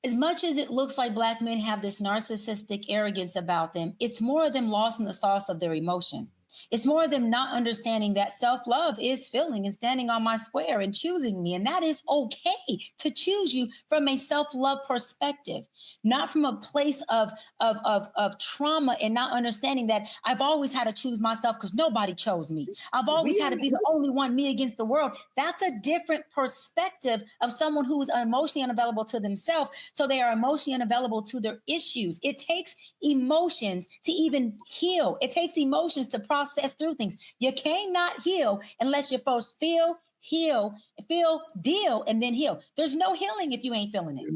as much as it looks like Black men have this narcissistic arrogance about them, it's more of them lost in the sauce of their emotion. It's more of them not understanding that self-love is feeling and standing on my square and choosing me. And that is okay to choose you from a self-love perspective, not from a place of trauma and not understanding that I've always had to choose myself because nobody chose me. I've always had to be the only one, me against the world. That's a different perspective of someone who is emotionally unavailable to themselves. So they are emotionally unavailable to their issues. It takes emotions to even heal. It takes emotions to process through things. You cannot heal unless you first feel, deal, and then heal. There's no healing if you ain't feeling it.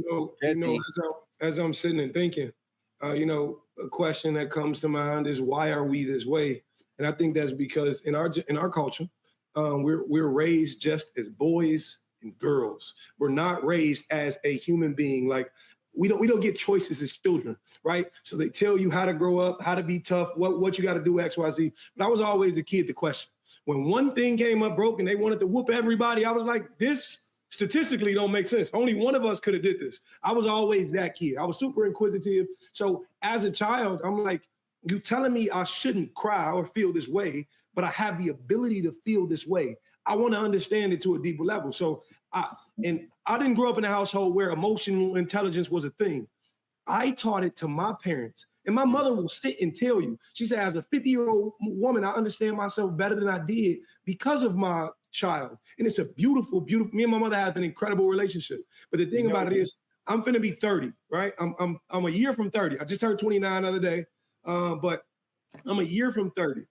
As I'm sitting and thinking, a question that comes to mind is, why are we this way? And I think that's because in our culture, we're raised just as boys and girls. We're not raised as a human being. Like, we don't get choices as children, right? So they tell you how to grow up, how to be tough, what you got to do, X, Y, Z. But I was always the kid to question. When one thing came up broke and they wanted to whoop everybody, I was like, this statistically don't make sense. Only one of us could have did this. I was always that kid. I was super inquisitive. So as a child, I'm like, you telling me I shouldn't cry or feel this way, but I have the ability to feel this way. I want to understand it to a deeper level. So I didn't grow up in a household where emotional intelligence was a thing. I taught it to my parents. And my mother will sit and tell you, she said, as a 50-year-old woman, I understand myself better than I did because of my child. And it's a beautiful, beautiful, me and my mother have an incredible relationship. But the thing about it is, I'm finna be 30, right? I'm a year from 30. I just turned 29 the other day, but I'm a year from 30.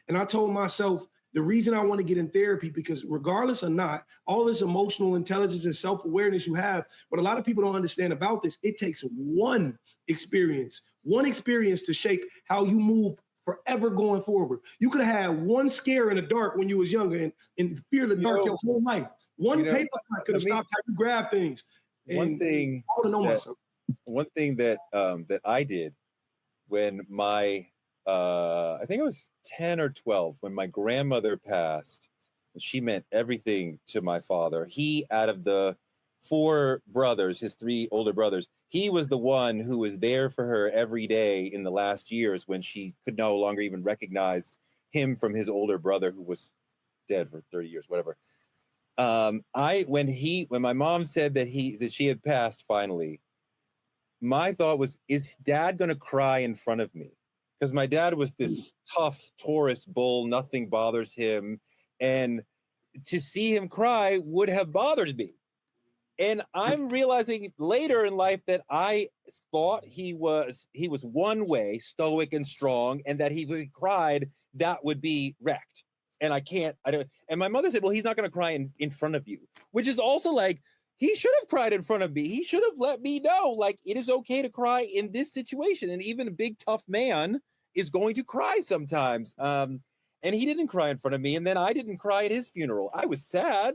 And I told myself, the reason I want to get in therapy, because regardless or not, all this emotional intelligence and self-awareness you have, what a lot of people don't understand about this, it takes one experience to shape how you move forever going forward. You could have had one scare in the dark when you was younger and fear the dark your whole life. One paper cut could have stopped how you grab things. One thing that I did when my I think I was 10 or 12 when my grandmother passed. She meant everything to my father. He, out of the 4 brothers, his 3 older brothers, he was the one who was there for her every day in the last years when she could no longer even recognize him from his older brother who was dead for 30 years, whatever. When my mom said that she had passed finally, my thought was, is Dad going to cry in front of me? Because my dad was this tough Taurus bull, nothing bothers him. And to see him cry would have bothered me. And I'm realizing later in life that I thought he was one way, stoic and strong, and that if he cried, that would be wrecked. And and my mother said, well, he's not going to cry in front of you, which is also like, he should have cried in front of me. He should have let me know, like, it is okay to cry in this situation. And even a big, tough man is going to cry sometimes. And he didn't cry in front of me. And then I didn't cry at his funeral. I was sad,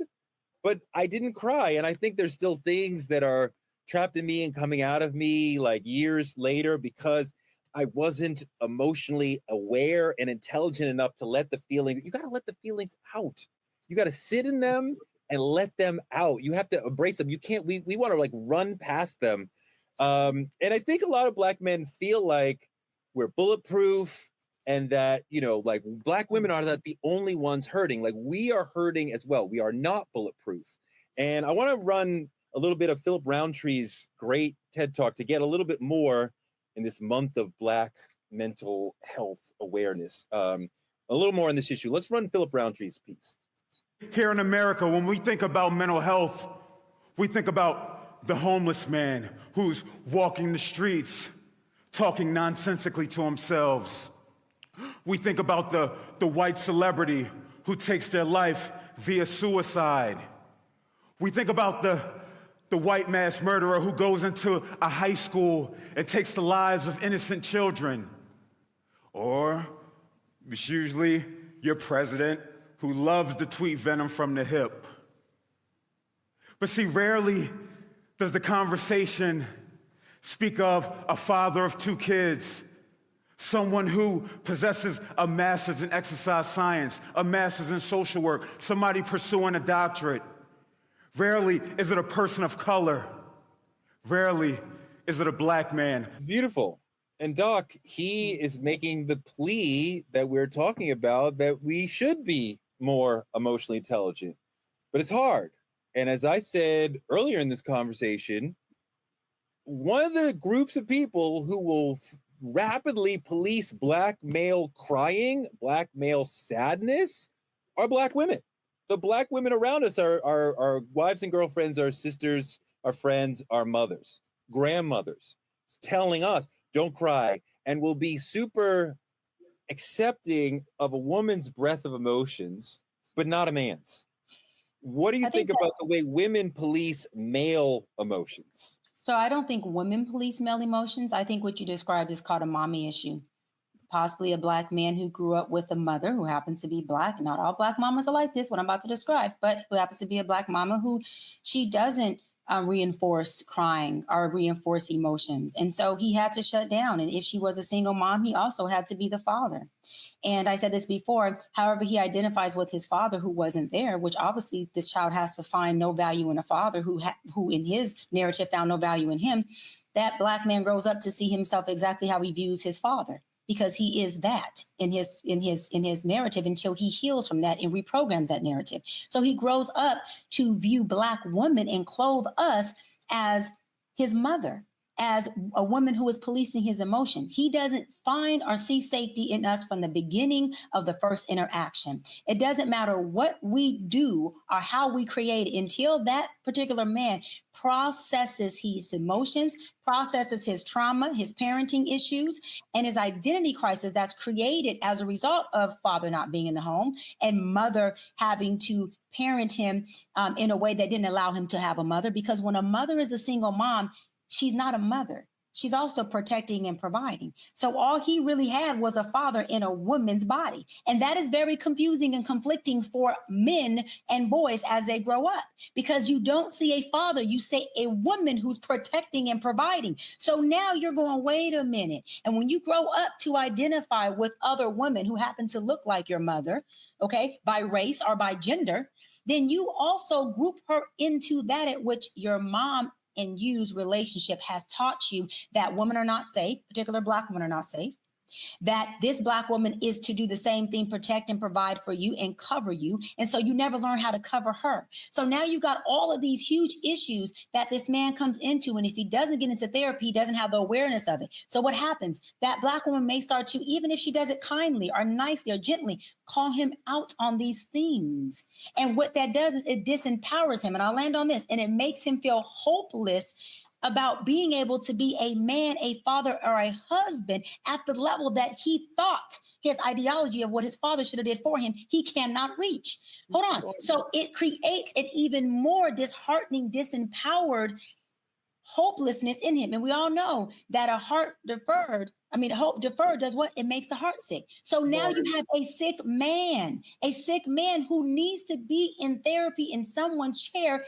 but I didn't cry. And I think there's still things that are trapped in me and coming out of me like years later because I wasn't emotionally aware and intelligent enough to let the feelings, you got to let the feelings out. You got to sit in them and let them out. You have to embrace them. You can't, we want to like run past them. And I think a lot of Black men feel like we're bulletproof and that, like Black women are not the only ones hurting. Like we are hurting as well. We are not bulletproof. And I want to run a little bit of Philip Roundtree's great TED Talk to get a little bit more in this month of Black mental health awareness. A little more on this issue. Let's run Philip Roundtree's piece. Here in America, when we think about mental health, we think about the homeless man who's walking the streets, talking nonsensically to himself. We think about the white celebrity who takes their life via suicide. We think about the white mass murderer who goes into a high school and takes the lives of innocent children. Or it's usually your president who loves to tweet venom from the hip. But see, rarely does the conversation speak of a father of 2 kids Someone who possesses a master's in exercise science, a master's in social work, somebody pursuing a doctorate. Rarely is it a person of color. Rarely is it a black man. It's beautiful. And Doc, he is making the plea that we're talking about, that we should be more emotionally intelligent, but it's hard. And as I said earlier in this conversation, one of the groups of people who will rapidly police black male crying, black male sadness, are black women. The black women around us are our wives and girlfriends, our sisters, our friends, our mothers, grandmothers, telling us, don't cry, and will be super accepting of a woman's breath of emotions, but not a man's. What do you think about the way women police male emotions? So I don't think women police male emotions. I think what you described is called a mommy issue. Possibly a black man who grew up with a mother who happens to be black. Not all black mamas are like this, what I'm about to describe, but who happens to be a black mama who she doesn't reinforce crying or reinforce emotions. And so he had to shut down. And if she was a single mom, he also had to be the father. And I said this before, however he identifies with his father who wasn't there, which obviously this child has to find no value in a father who in his narrative found no value in him. That black man grows up to see himself exactly how he views his father, because he is that in his narrative until he heals from that and reprograms that narrative. So he grows up to view black women and clothe us as his mother, as a woman who is policing his emotion. He doesn't find or see safety in us from the beginning of the first interaction. It doesn't matter what we do or how we create it until that particular man processes his emotions, processes his trauma, his parenting issues, and his identity crisis that's created as a result of father not being in the home and mother having to parent him in a way that didn't allow him to have a mother. Because when a mother is a single mom, she's not a mother. She's also protecting and providing. So all he really had was a father in a woman's body. And that is very confusing and conflicting for men and boys as they grow up, because you don't see a father, you see a woman who's protecting and providing. So now you're going, wait a minute. And when you grow up to identify with other women who happen to look like your mother, okay, by race or by gender, then you also group her into that at which your mom and you's relationship has taught you that women are not safe, particular black women are not safe, that this black woman is to do the same thing, protect and provide for you and cover you. And so you never learn how to cover her. So now you got all of these huge issues that this man comes into. And if he doesn't get into therapy, he doesn't have the awareness of it. So what happens? That black woman may start to, even if she does it kindly or nicely or gently, call him out on these things. And what that does is it disempowers him. And I'll land on this. And it makes him feel hopeless about being able to be a man, a father, or a husband at the level that he thought his ideology of what his father should have did for him, he cannot reach. Hold on. So it creates an even more disheartening, disempowered hopelessness in him. And we all know that hope deferred does what? It makes the heart sick. So now you have a sick man who needs to be in therapy in someone's chair,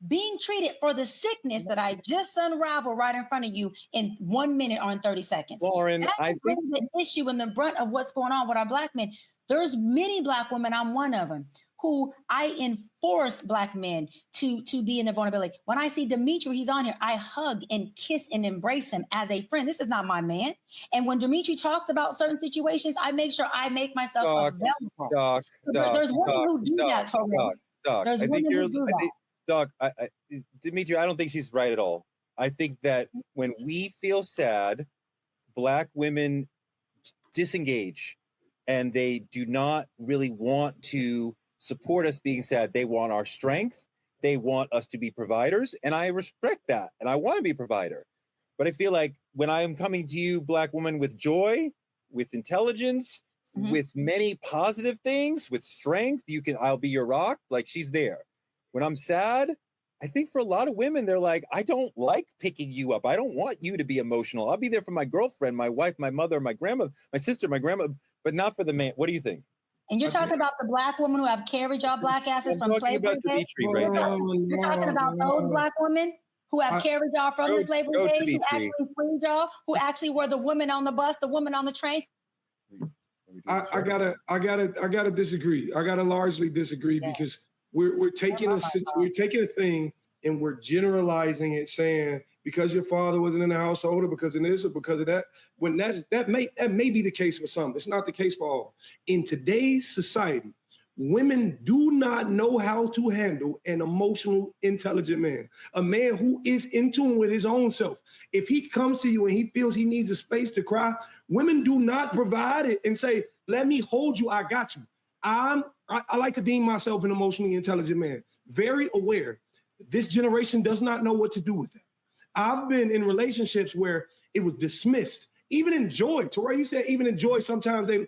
being treated for the sickness that I just unraveled right in front of you in 1 minute or in 30 seconds. Lauren, that's I think the issue and the brunt of what's going on with our black men. There's many black women, I'm one of them, who I enforce black men to be in their vulnerability. When I see Dimitri, he's on here, I hug and kiss and embrace him as a friend. This is not my man. And when Dimitri talks about certain situations, I make sure I make myself available. There's women who do that, Torre. There's women who do that. Doc, Dimitri, I don't think she's right at all. I think that when we feel sad, black women disengage and they do not really want to support us being sad. They want our strength. They want us to be providers. And I respect that. And I want to be a provider. But I feel like when I am coming to you, black woman, with joy, with intelligence, with many positive things, with strength, I'll be your rock. Like, she's there. When I'm sad, I think for a lot of women, they're like, I don't like picking you up. I don't want you to be emotional. I'll be there for my girlfriend, my wife, my mother, my grandma, my sister, my grandma, but not for the man. What do you think? And you're talking about the black women who have carried y'all black asses from slavery? Dimitri right now. You're talking about those black women? who have carried y'all from the slavery days, who actually freed y'all, who actually were the women on the bus, the women on the train. I gotta disagree. I gotta largely disagree because we're taking a thing and we're generalizing it, saying because your father wasn't in the household or because of this or because of that. When that may be the case for some. It's not the case for all. In today's society, women do not know how to handle an emotional, intelligent man, a man who is in tune with his own self. If he comes to you and he feels he needs a space to cry, women do not provide it and say, let me hold you, I got you. I like to deem myself an emotionally intelligent man, very aware. This generation does not know what to do with that. I've been in relationships where it was dismissed, even in joy. Toray, you said even in joy, sometimes they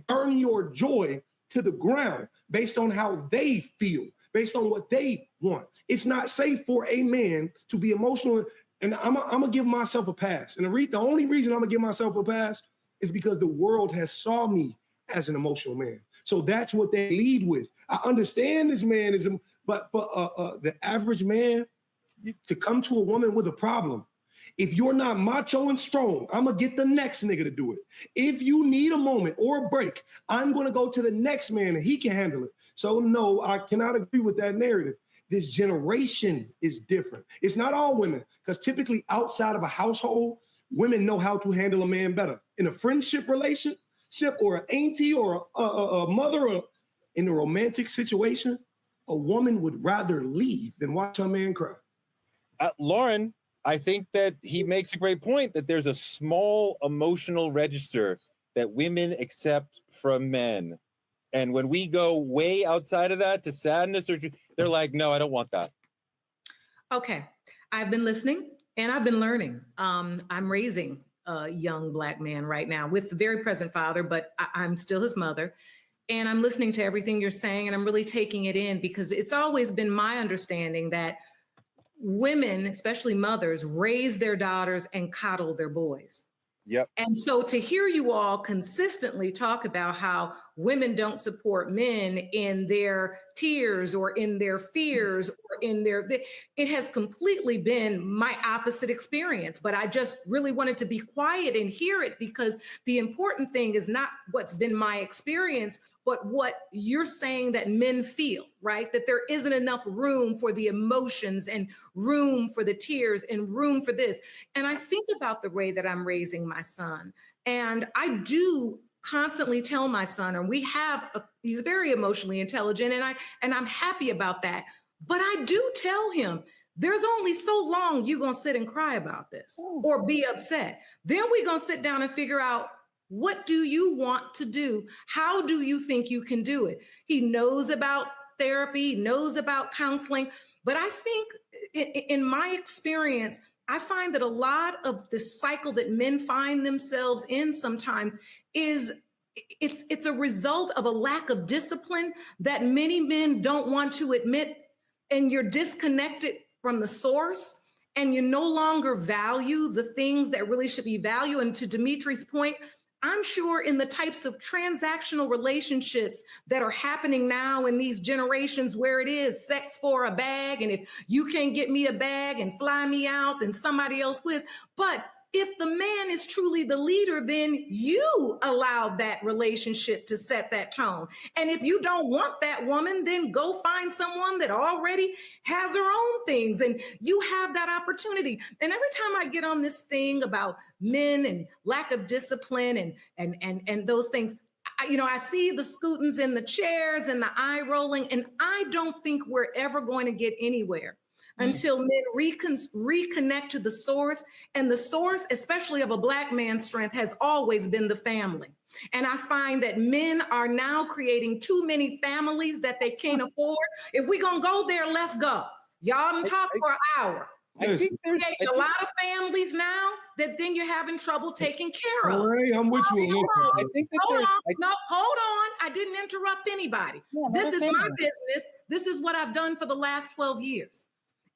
burn your joy to the ground based on how they feel, based on what they want. It's not safe for a man to be emotional. And I'm gonna give myself a pass. And the only reason I'm gonna give myself a pass is because the world has saw me as an emotional man. So that's what they lead with. I understand this man is, but for the average man to come to a woman with a problem, if you're not macho and strong, I'm gonna get the next nigga to do it. If you need a moment or a break, I'm gonna go to the next man and he can handle it. So no, I cannot agree with that narrative. This generation is different. It's not all women, because typically outside of a household, women know how to handle a man better. In a friendship relationship or an auntie or a mother or in a romantic situation, a woman would rather leave than watch her man cry. Lauren, I think that he makes a great point that there's a small emotional register that women accept from men. And when we go way outside of that to sadness, they're like, no, I don't want that. Okay. I've been listening and I've been learning. I'm raising a young Black man right now with the very present father, but I'm still his mother. And I'm listening to everything you're saying and I'm really taking it in because it's always been my understanding that women, especially mothers, raise their daughters and coddle their boys. Yep. And so to hear you all consistently talk about how women don't support men in their tears or in their fears or it has completely been my opposite experience. But I just really wanted to be quiet and hear it because the important thing is not what's been my experience, but what you're saying that men feel, right? That there isn't enough room for the emotions and room for the tears and room for this. And I think about the way that I'm raising my son. And I do constantly tell my son, and he's very emotionally intelligent, and I'm happy about that. But I do tell him, there's only so long you're gonna sit and cry about this or be upset. Then we're gonna sit down and figure out, what do you want to do? How do you think you can do it? He knows about therapy, knows about counseling, but I think in my experience, I find that a lot of the cycle that men find themselves in sometimes it's a result of a lack of discipline that many men don't want to admit, and you're disconnected from the source and you no longer value the things that really should be valued. And to Dimitri's point, I'm sure in the types of transactional relationships that are happening now in these generations where it is sex for a bag, and if you can't get me a bag and fly me out, then somebody else will. But if the man is truly the leader, then you allow that relationship to set that tone. And if you don't want that woman, then go find someone that already has her own things and you have that opportunity. And every time I get on this thing about men and lack of discipline and those things, I see the scootings in the chairs and the eye rolling, and I don't think we're ever going to get anywhere until men reconnect to the source. And the source, especially of a Black man's strength, has always been the family. And I find that men are now creating too many families that they can't afford. If we're going to go there, let's go. Y'all can talk for an hour. I think there's a lot of families now that then you're having trouble taking care of. All right, I'm with you. I think that hold on. I didn't interrupt anybody. Yeah, this is my business. This is what I've done for the last 12 years.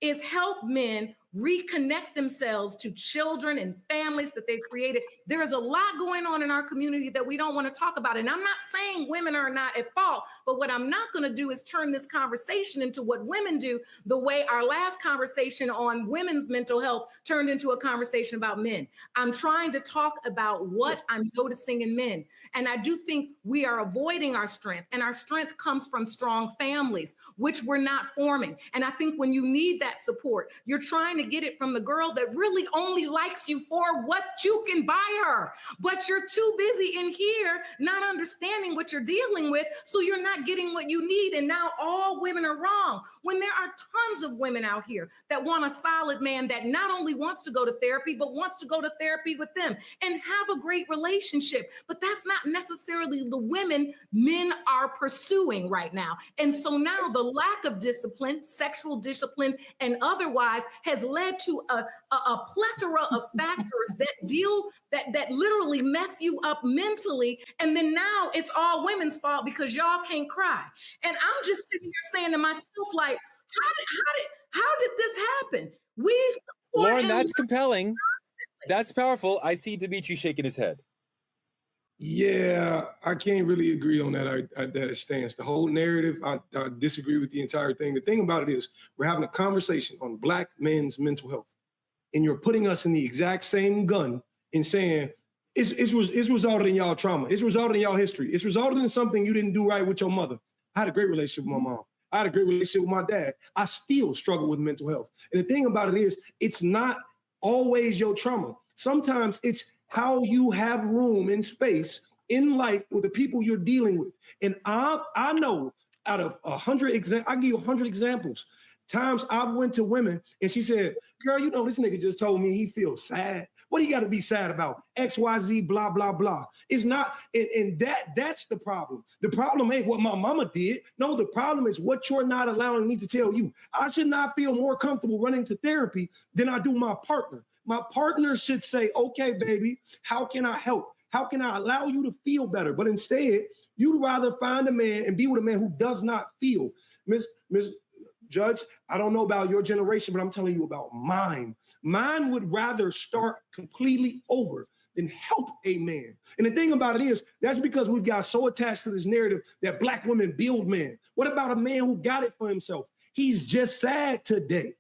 Is help men reconnect themselves to children and families that they've created. There is a lot going on in our community that we don't want to talk about. And I'm not saying women are not at fault, but what I'm not going to do is turn this conversation into what women do, the way our last conversation on women's mental health turned into a conversation about men. I'm trying to talk about what I'm noticing in men. And I do think we are avoiding our strength, and our strength comes from strong families, which we're not forming. And I think when you need that support, you're trying to get it from the girl that really only likes you for what you can buy her. But you're too busy in here not understanding what you're dealing with, so you're not getting what you need. And now all women are wrong, when there are tons of women out here that want a solid man that not only wants to go to therapy, but wants to go to therapy with them and have a great relationship. But that's not necessarily the women men are pursuing right now. And so now the lack of discipline, sexual discipline, and otherwise has led to a plethora of factors that literally mess you up mentally. And then now it's all women's fault because y'all can't cry. And I'm just sitting here saying to myself, like, how did this happen? We support Lauren, that's compelling. That's powerful. I see Dimitri shaking his head. Yeah, I can't really agree on that stance. The whole narrative, I disagree with the entire thing. The thing about it is we're having a conversation on Black men's mental health, and you're putting us in the exact same gun and saying it's resulted in y'all trauma. It's resulted in y'all history. It's resulted in something you didn't do right with your mother. I had a great relationship with my mom. I had a great relationship with my dad. I still struggle with mental health. And the thing about it is, it's not always your trauma. Sometimes it's how you have room and space in life with the people you're dealing with. And I know out of 100 examples, I give you 100 examples. Times I've went to women and she said, girl, you know, this nigga just told me he feels sad. What do you got to be sad about? XYZ, blah, blah, blah. It's not, and that's the problem. The problem ain't what my mama did. No, the problem is what you're not allowing me to tell you. I should not feel more comfortable running to therapy than I do my partner. My partner should say, okay, baby, how can I help? How can I allow you to feel better? But instead, you'd rather find a man and be with a man who does not feel. Miss Judge, I don't know about your generation, but I'm telling you about mine. Mine would rather start completely over than help a man. And the thing about it is, that's because we've got so attached to this narrative that Black women build men. What about a man who got it for himself? He's just sad today.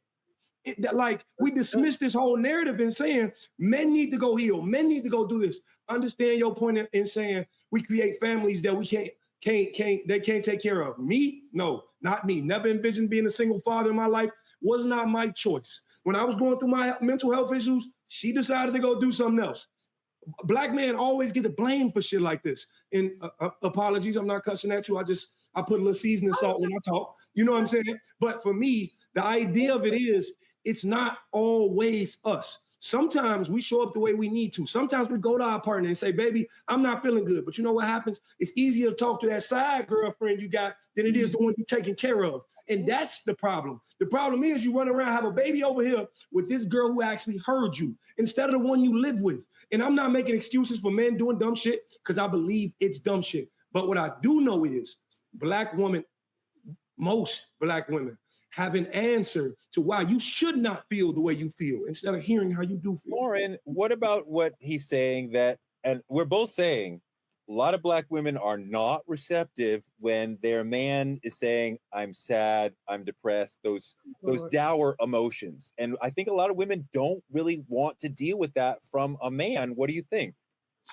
Like, we dismiss this whole narrative in saying men need to go heal, men need to go do this. Understand your point in saying we create families that we can't take care of. Me? No, not me. Never envisioned being a single father in my life. Was not my choice. When I was going through my mental health issues, she decided to go do something else. Black men always get the blame for shit like this. And apologies, I'm not cussing at you. I put a little seasoning salt when I talk. You know what I'm saying? But for me, the idea of it is, it's not always us. Sometimes we show up the way we need to. Sometimes we go to our partner and say, baby, I'm not feeling good. But you know what happens? It's easier to talk to that side girlfriend you got than it is the one you're taking care of. And that's the problem. The problem is you run around, have a baby over here with this girl who actually heard you instead of the one you live with. And I'm not making excuses for men doing dumb shit because I believe it's dumb shit. But what I do know is most Black women have an answer to why you should not feel the way you feel instead of hearing how you do feel. Lauren, what about what he's saying that, and we're both saying, a lot of Black women are not receptive when their man is saying, I'm sad, I'm depressed, those dour emotions. And I think a lot of women don't really want to deal with that from a man. What do you think?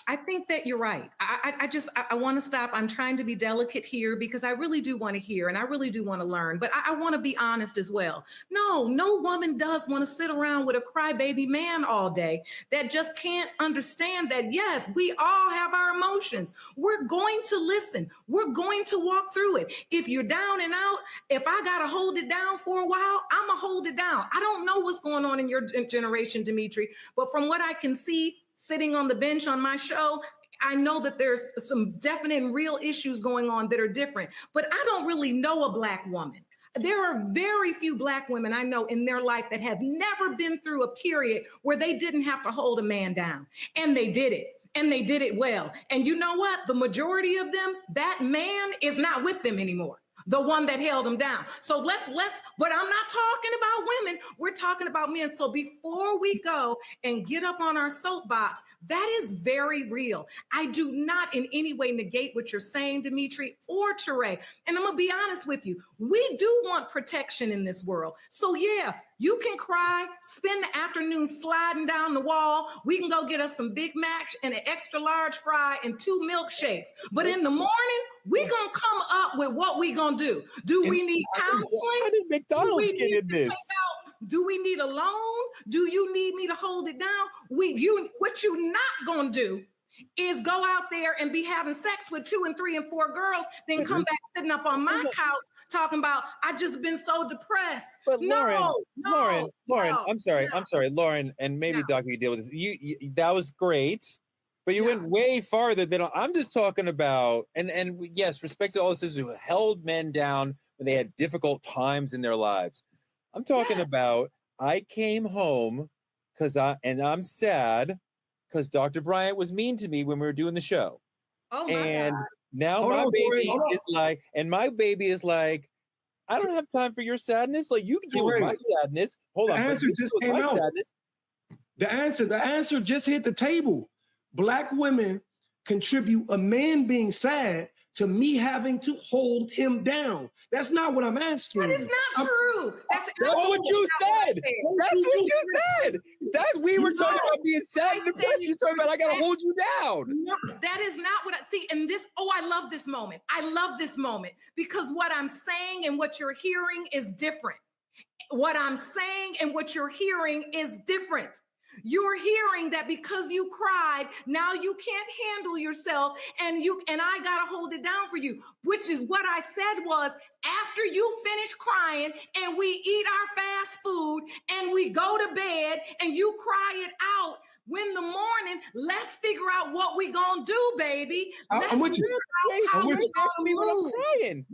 I think that you're right. I want to stop. I'm trying to be delicate here because I really do want to hear and I really do want to learn, but I want to be honest as well. No woman does want to sit around with a crybaby man all day that just can't understand that, yes, we all have our emotions. We're going to listen. We're going to walk through it. If you're down and out, if I got to hold it down for a while, I'm going to hold it down. I don't know what's going on in your generation, Dimitri, but from what I can see, sitting on the bench on my show, I know that there's some definite and real issues going on that are different, but I don't really know a Black woman. There are very few Black women I know in their life that have never been through a period where they didn't have to hold a man down, and they did it. And they did it well. And you know what? The majority of them, that man is not with them anymore. the one that held him down. So let's, but I'm not talking about women. We're talking about men. So before we go and get up on our soapbox, that is very real. I do not in any way negate what you're saying, Dimitri or Teray. And I'm going to be honest with you. We do want protection in this world. So yeah, you can cry, spend the afternoon sliding down the wall. We can go get us some Big Macs and an extra large fry and 2 milkshakes. But in the morning, we gonna come up with what we gonna do. Do we need counseling? How did McDonald's get in this? Do we need a loan? Do you need me to hold it down? What you not gonna do is go out there and be having sex with 2 and 3 and 4 girls, then come back sitting up on my couch talking about I just been so depressed. But Lauren, no, I'm sorry, Lauren, and maybe Doc, you deal with this. You that was great, but you went way farther than I'm just talking about. And yes, respect to all the sisters who held men down when they had difficult times in their lives. I'm talking about I came home I'm sad because Dr. Bryant was mean to me when we were doing the show. Oh my God. Now my baby is like, I don't have time for your sadness. Like you can deal with my sadness. Hold on. The answer just came out. The answer just hit the table. Black women contribute a man being sad to me having to hold him down. That's not what I'm asking. That is not true. That's what you said. That's what you said. We were talking about being sad and depressed. You're talking about I gotta hold you down. No, that is not what I see. And this, I love this moment. I love this moment because what I'm saying and what you're hearing is different. What I'm saying and what you're hearing is different. You're hearing that because you cried, now you can't handle yourself and I gotta hold it down for you, which is what I said was after you finish crying and we eat our fast food and we go to bed and you cry it out, when the morning, let's figure out what we gonna do, baby. I'm with you. I'm with you.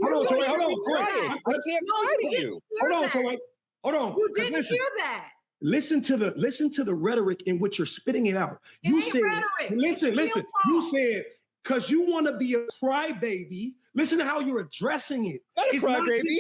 Hold on, Tori. Hold on. I can't cry to you. Hold on, Tori. Hold on. You didn't hear that. Listen to the rhetoric in which you're spitting it out. You said, listen. You said, because you want to be a crybaby. Listen to how you're addressing it. Not a crybaby.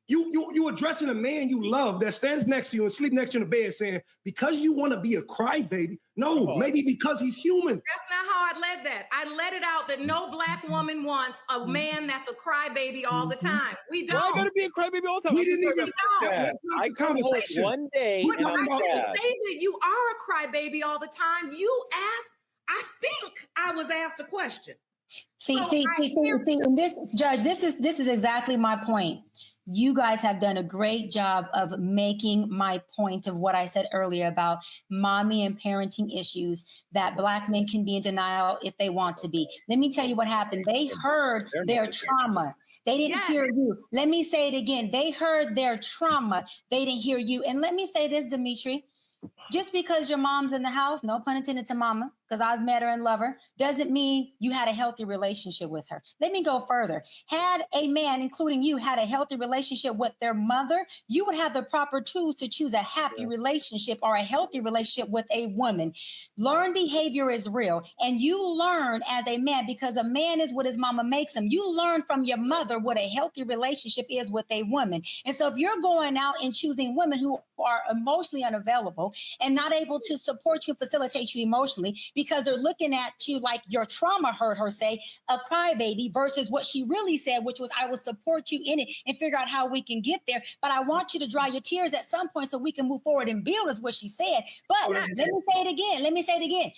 You addressing a man you love that stands next to you and sleep next to you in the bed saying, because you want to be a crybaby. No, maybe because he's human. That's not how I led that. I let it out that no Black woman wants a man that's a crybaby all the time. We don't. Why gotta be a crybaby all the time? We didn't even I come home one day but and I I'm didn't sad. say that you are a crybaby all the time. You asked, I think I was asked a question. See, and this, Judge, this is exactly my point. You guys have done a great job of making my point of what I said earlier about mommy and parenting issues, that Black men can be in denial if they want to be. Let me tell you what happened. They heard their trauma. They didn't hear you. Let me say it again. They heard their trauma. They didn't hear you. And let me say this, Dimitri. Just because your mom's in the house, no pun intended to mama, because I've met her and love her, doesn't mean you had a healthy relationship with her. Let me go further. Had a man, including you, had a healthy relationship with their mother, you would have the proper tools to choose a happy relationship or a healthy relationship with a woman. Learned behavior is real. And you learn as a man, because a man is what his mama makes him. You learn from your mother what a healthy relationship is with a woman. And so if you're going out and choosing women who are emotionally unavailable and not able to support you, facilitate you emotionally, because they're looking at you like your trauma heard her say, a crybaby, versus what she really said, which was, I will support you in it and figure out how we can get there. But I want you to dry your tears at some point so we can move forward and build, is what she said. But let me say it again.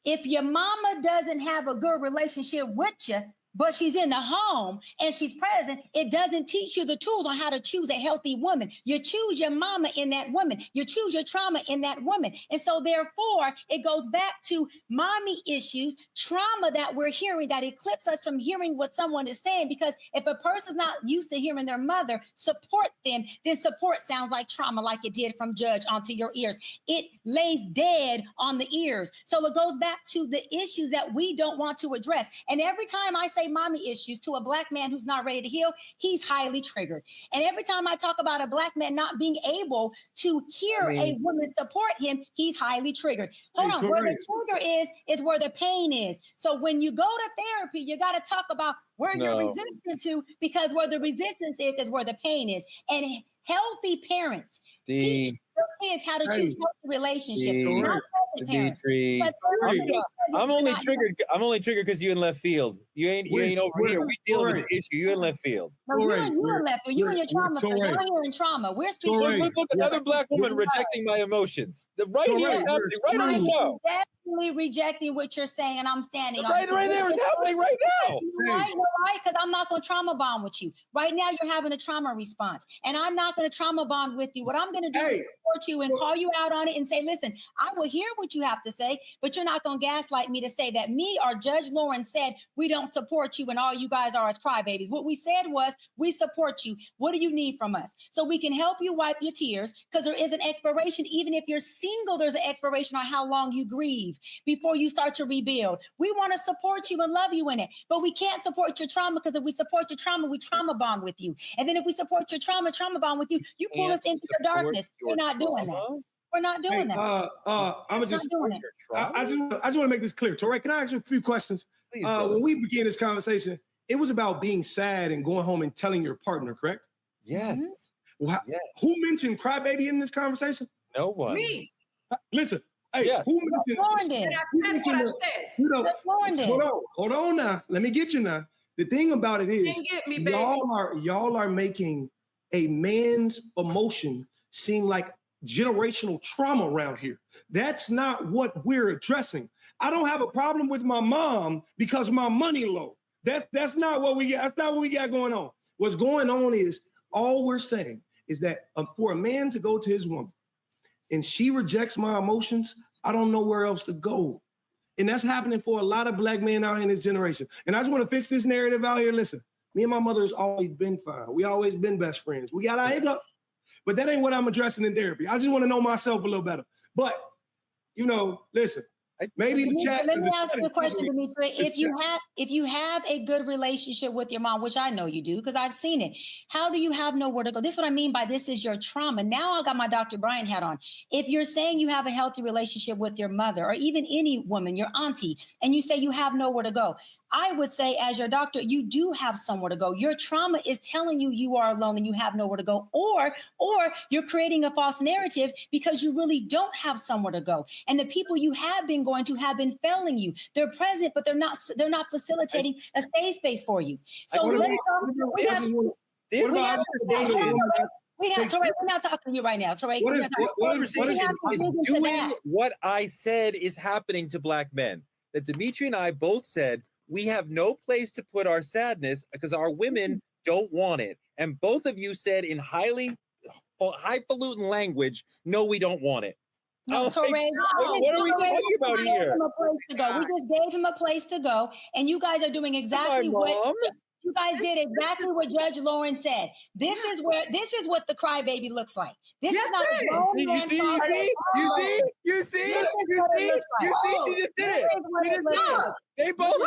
If your mama doesn't have a good relationship with you, but she's in the home and she's present, it doesn't teach you the tools on how to choose a healthy woman. You choose your mama in that woman. You choose your trauma in that woman. And so therefore, it goes back to mommy issues, trauma that we're hearing that eclipse us from hearing what someone is saying. Because if a person's not used to hearing their mother support them, then support sounds like trauma, like it did from Judge onto your ears. It lays dead on the ears. So it goes back to the issues that we don't want to address. And every time I say say mommy issues to a black man who's not ready to heal, he's highly triggered. And every time I talk about a black man not being able to hear a woman support him, he's highly triggered. Hold on, where the trigger is where the pain is. So when you go to therapy, you got to talk about where you're resistant to, because where the resistance is where the pain is. And healthy parents teach their kids how to choose healthy relationships. Not healthy parents. I'm only triggered because you in left field. You ain't over here. We dealing with the issue. You in left field. No, you in left field. You in your trauma field. Y'all here in trauma. We're speaking. Look, another black woman rejecting my emotions. Right here, right on the show. Definitely rejecting what you're saying, and I'm standing on right there. It's happening right now. Right, because I'm not going to trauma bond with you. Right now, you're having a trauma response, and I'm not going to trauma bond with you. What I'm going to do is support you and call you out on it and say, listen, I will hear what you have to say, but you're not going to gaslight me to say that me or Judge Lauren said we don't support you and all you guys are as crybabies. What we said was we support you. What do you need from us? So we can help you wipe your tears, because there is an expiration. Even if you're single, there's an expiration on how long you grieve before you start to rebuild. We want to support you and love you in it, but we can't support your trauma, because if we support your trauma, we trauma bond with you. And then if we support your trauma bond with you, you pull us into your darkness. We're not doing that. We're not doing that. I just want to make this clear. Torrey, can I ask you a few questions? Please, when we began this conversation, it was about being sad and going home and telling your partner, correct? Yes. Mm-hmm. Well, who mentioned crybaby in this conversation? No one. Me. Listen. Hey, who mentioned? Lauren did. I said what I said. Lauren did. Hold on now. Let me get you now. The thing about it is, get me, baby. y'all are making a man's emotion seem like generational trauma around here. That's not what we're addressing. I don't have a problem with my mom because my money low. That's not what we got. That's not what we got going on. What's going on is, all we're saying is that for a man to go to his woman and she rejects my emotions, I don't know where else to go. And that's happening for a lot of black men out here in this generation. And I just want to fix this narrative out here. Listen, me and my mother has always been fine. We always been best friends. We got our hiccups, but that ain't what I'm addressing in therapy. I just want to know myself a little better. But, listen, maybe the chat. Let me ask you a question, Dimitri. If you have a good relationship with your mom, which I know you do because I've seen it, how do you have nowhere to go? This is what I mean by this is your trauma. Now I got my Dr. Brian hat on. If you're saying you have a healthy relationship with your mother or even any woman, your auntie, and you say you have nowhere to go, I would say as your doctor, you do have somewhere to go. Your trauma is telling you you are alone and you have nowhere to go, or you're creating a false narrative because you really don't have somewhere to go. And the people you have been going to have been failing you. They're present, but they're not facilitating a safe space for you. So we're not talking to you right now. Torrey, doing what I said is happening to black men. That Dimitri and I both said we have no place to put our sadness because our women don't want it. And both of you said in highfalutin language, no, we don't want it. No, Torrey, what are we talking about here? We just gave him a place to go, and you guys are doing exactly what you guys did. Exactly what Judge Lauren said. This is what the crybaby looks like. This is not a grown man. You see? She just did it. They both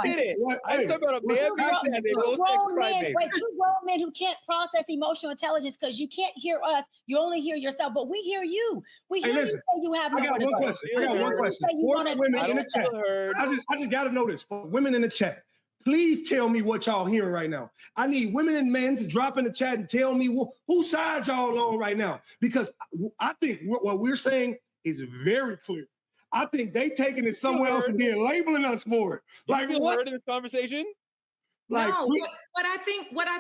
did it. I'm talking about a man being sad. They both said crybaby. Two grown men who can't process emotional intelligence because you can't hear us. You only hear yourself. But we hear you. We hear you say you have no one question. I got one question. For the women in the chat, I just got to know this. For women in the chat, please tell me what y'all hearing right now. I need women and men to drop in the chat and tell me whose side y'all on right now. Because I think what we're saying is very clear. I think they taking it somewhere else and then labeling us for it. Like, what? Heard in this conversation? Like, no, what I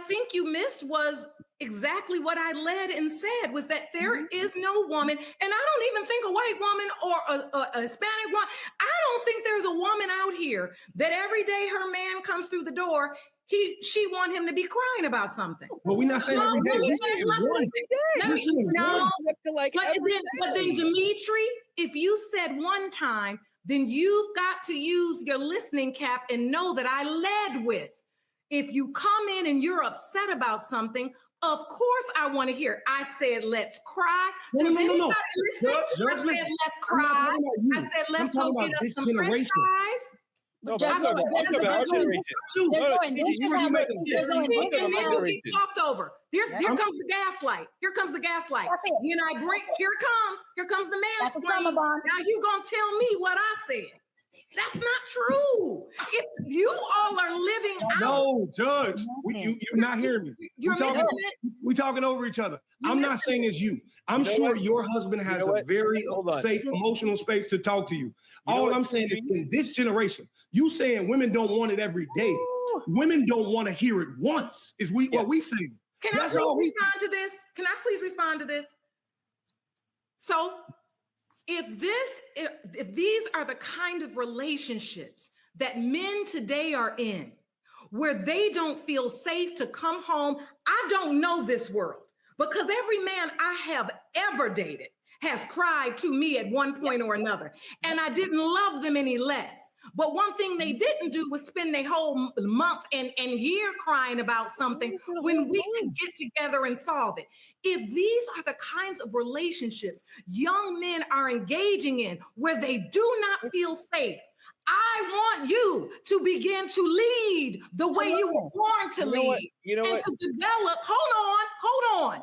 think you missed was exactly what I led and said was that there is no woman, and I don't even think a white woman or a Hispanic woman. I don't think there's a woman out here that every day her man comes through the door, she want him to be crying about something. Well, we're not saying every day. But then Dimitri, if you said one time, then you've got to use your listening cap and know that I led with. If you come in and you're upset about something, of course I want to hear. I said, let's cry. No. I said, let's cry. I said, let's go get us some French fries. No, but Judge I'm talking Lauren, about our generation. Get talked over. Here comes the gaslight. Here comes the gaslight. When I bring, here comes the mansplaining. Now you gonna tell me what I said? That's not true. It's you all are living out. No, Judge, you're not hearing me. We're talking over each other. I'm not saying it's you. I'm sure your husband has a very safe emotional space to talk to you. All I'm saying is in this generation, you saying women don't want it every day. Women don't want to hear it once, is what we say. Can I please respond to this? Can I please respond to this? So if these are the kind of relationships that men today are in, where they don't feel safe to come home, I don't know this world, because every man I have ever dated has cried to me at one point or another, and I didn't love them any less. But one thing they didn't do was spend their whole month and year crying about something when we could get together and solve it. If these are the kinds of relationships young men are engaging in where they do not feel safe, I want you to begin to lead the way you were born to lead. And to develop, hold on,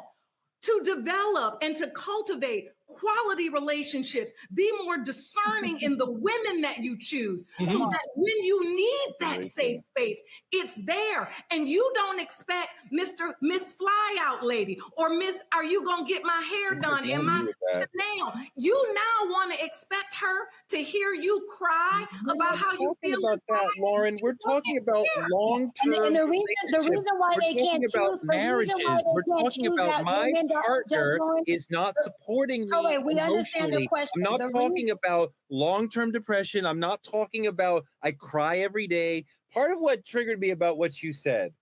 to develop and to cultivate quality relationships. Be more discerning in the women that you choose, so that when you need that safe space, it's there. And you don't expect Miss Fly Out Lady or Miss, are you gonna get my hair done and my nail? You now want to expect her to hear you cry about how you feel about that, Lauren. We're talking about long-term. And the reason why they can't choose marriages. We're talking about my partner is not supporting me. We understand the question. I'm not talking about long-term depression. I'm not talking about I cry every day. Part of what triggered me about what you said,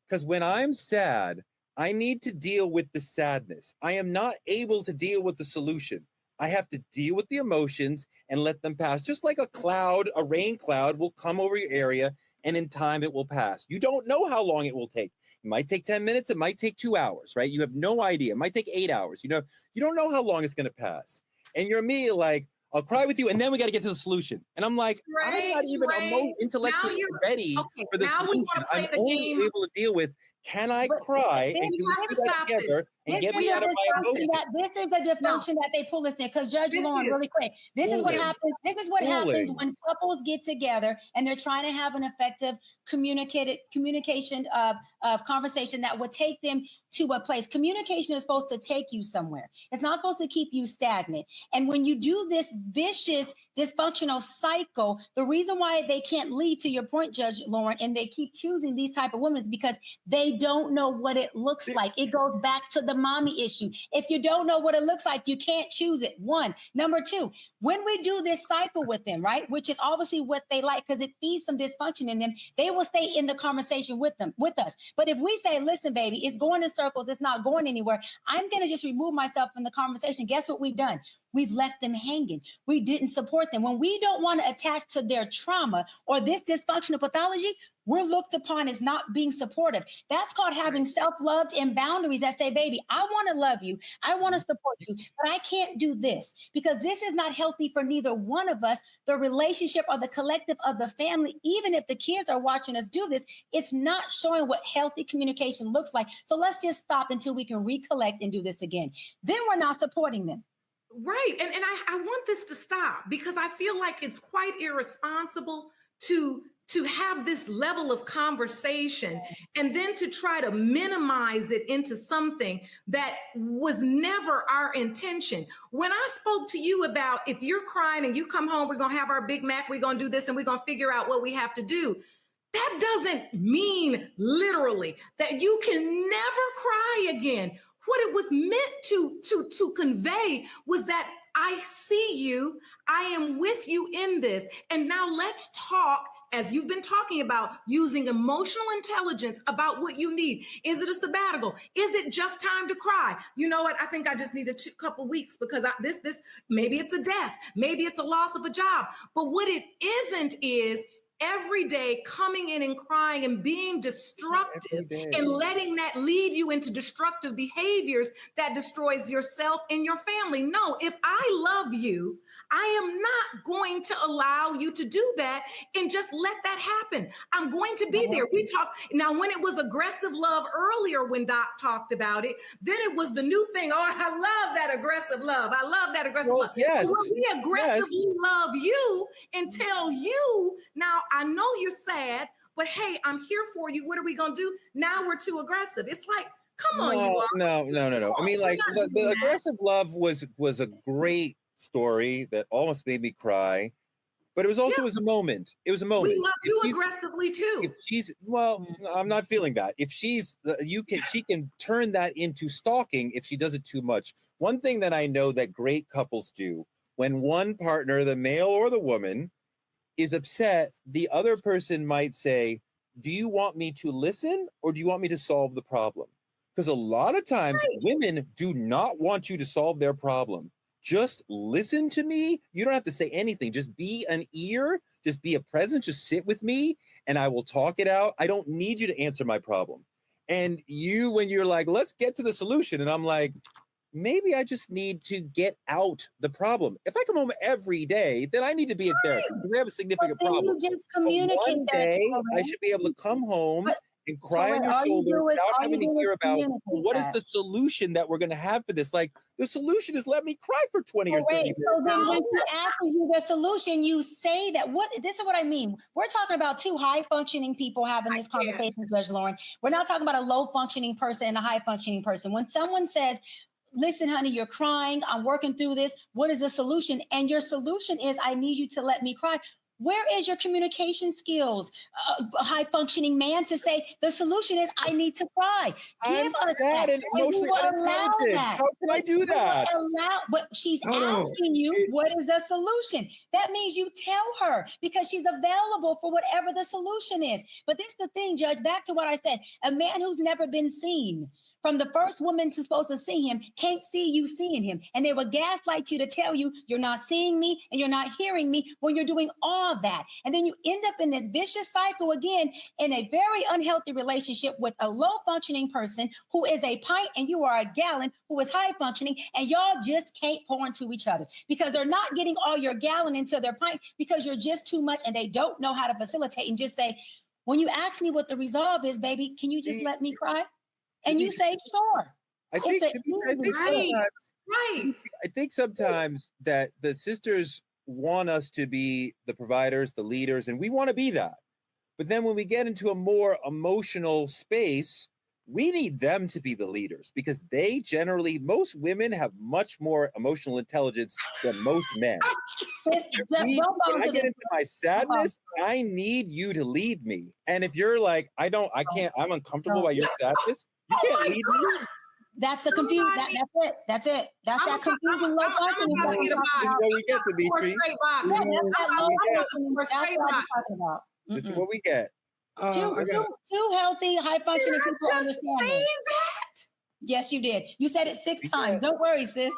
because when I'm sad, I need to deal with the sadness. I am not able to deal with the solution. I have to deal with the emotions and let them pass. Just like a cloud, a rain cloud will come over your area, and in time it will pass. You don't know how long it will take. It might take 10 minutes. It might take 2 hours, right? You have no idea. It might take 8 hours. You don't know how long it's going to pass. And you're immediately like, I'll cry with you, and then we got to get to the solution. And I'm like, I'm not even intellectually ready for the solution. I'm only able to deal with, can I cry and can we do that together and get me out of my emotions? This is the dysfunction that they pull us in. Because Judge Lauren, really quick, this is what happens. This is what happens when couples get together and they're trying to have an effective communication of conversation that would take them to a place. Communication is supposed to take you somewhere. It's not supposed to keep you stagnant. And when you do this vicious, dysfunctional cycle, the reason why they can't lead, to your point, Judge Lauren, and they keep choosing these type of women is because they don't know what it looks like. It goes back to the mommy issue. If you don't know what it looks like, you can't choose it. One. Number two, when we do this cycle with them, right, which is obviously what they like because it feeds some dysfunction in them, they will stay in the conversation with us. But if we say, listen, baby, it's going in circles, it's not going anywhere, I'm going to just remove myself from the conversation. Guess what we've done? We've left them hanging. We didn't support them. When we don't want to attach to their trauma or this dysfunctional pathology, we're looked upon as not being supportive. That's called having self-love and boundaries that say, baby, I want to love you. I want to support you, but I can't do this because this is not healthy for neither one of us, the relationship or the collective of the family. Even if the kids are watching us do this, it's not showing what healthy communication looks like. So let's just stop until we can recollect and do this again. Then we're not supporting them. Right. And I want this to stop because I feel like it's quite irresponsible to have this level of conversation and then to try to minimize it into something that was never our intention. When I spoke to you about if you're crying and you come home, we're going to have our Big Mac, we're going to do this and we're going to figure out what we have to do. That doesn't mean literally that you can never cry again. What it was meant to convey was that I see you, I am with you in this. And now let's talk, as you've been talking about, using emotional intelligence about what you need. Is it a sabbatical? Is it just time to cry? You know what? I think I just need a couple weeks because this maybe it's a death, maybe it's a loss of a job. But what it isn't is every day coming in and crying and being destructive and letting that lead you into destructive behaviors that destroys yourself and your family. No, if I love you, I am not going to allow you to do that and just let that happen. I'm going to be there. We talked now when it was aggressive love earlier, when Doc talked about it, then it was the new thing. Oh, I love that aggressive love. I love that aggressive love. Yes. So when we aggressively love you and tell you, now I know you're sad, but hey, I'm here for you. What are we going to do? Now we're too aggressive. It's like, come on, you all. No. I mean, like the aggressive love was a great story that almost made me cry, but it was also was a moment. It was a moment. We love you aggressively too. If she's I'm not feeling that. If she's she can turn that into stalking if she does it too much. One thing that I know that great couples do, when one partner, the male or the woman, is upset, the other person might say, do you want me to listen or do you want me to solve the problem? Because a lot of times women do not want you to solve their problem. Just listen to me. You don't have to say anything. Just be an ear. Just be a presence. Just sit with me and I will talk it out. I don't need you to answer my problem. And you, when you're like, let's get to the solution. And I'm like, maybe I just need to get out the problem. If I come home every day, then I need to be in therapy because we have a significant problem. You just communicate one day, I should be able to come home and cry on your shoulder without having to hear about what is the solution that we're going to have for this. Like, the solution is let me cry for 20 or 30 minutes. So then when she asks you the solution, you say that. This is what I mean. We're talking about two high-functioning people having this conversation, Judge Lauren. We're not talking about a low-functioning person and a high-functioning person. When someone says, listen, honey, you're crying. I'm working through this. What is the solution? And your solution is, I need you to let me cry. Where is your communication skills, a high-functioning man, to say the solution is I need to cry? Give us that. And emotionally unintelligent. How can I do that? But she's asking you, what is the solution? That means you tell her because she's available for whatever the solution is. But this is the thing, Judge, back to what I said, a man who's never been seen, from the first woman who's supposed to see him, can't see you seeing him. And they will gaslight you to tell you you're not seeing me and you're not hearing me when you're doing all that. And then you end up in this vicious cycle again in a very unhealthy relationship with a low functioning person who is a pint and you are a gallon who is high functioning, and y'all just can't pour into each other because they're not getting all your gallon into their pint because you're just too much and they don't know how to facilitate and just say, when you ask me what the resolve is, baby, can you just let me cry? And you say, sure. I think sometimes that the sisters want us to be the providers, the leaders, and we want to be that. But then when we get into a more emotional space, we need them to be the leaders because they generally, most women have much more emotional intelligence than most men. When I get into my sadness, I need you to lead me. And if you're like, I can't, I'm uncomfortable by your sadness, you can't lead me. That's the confusion. That's it. That's that confusing low functioning. This is what we get, Dimitri. This is what we get. Two healthy, high functioning people understand this. That. Yes, you did. You said it 6 times. Don't worry, sis.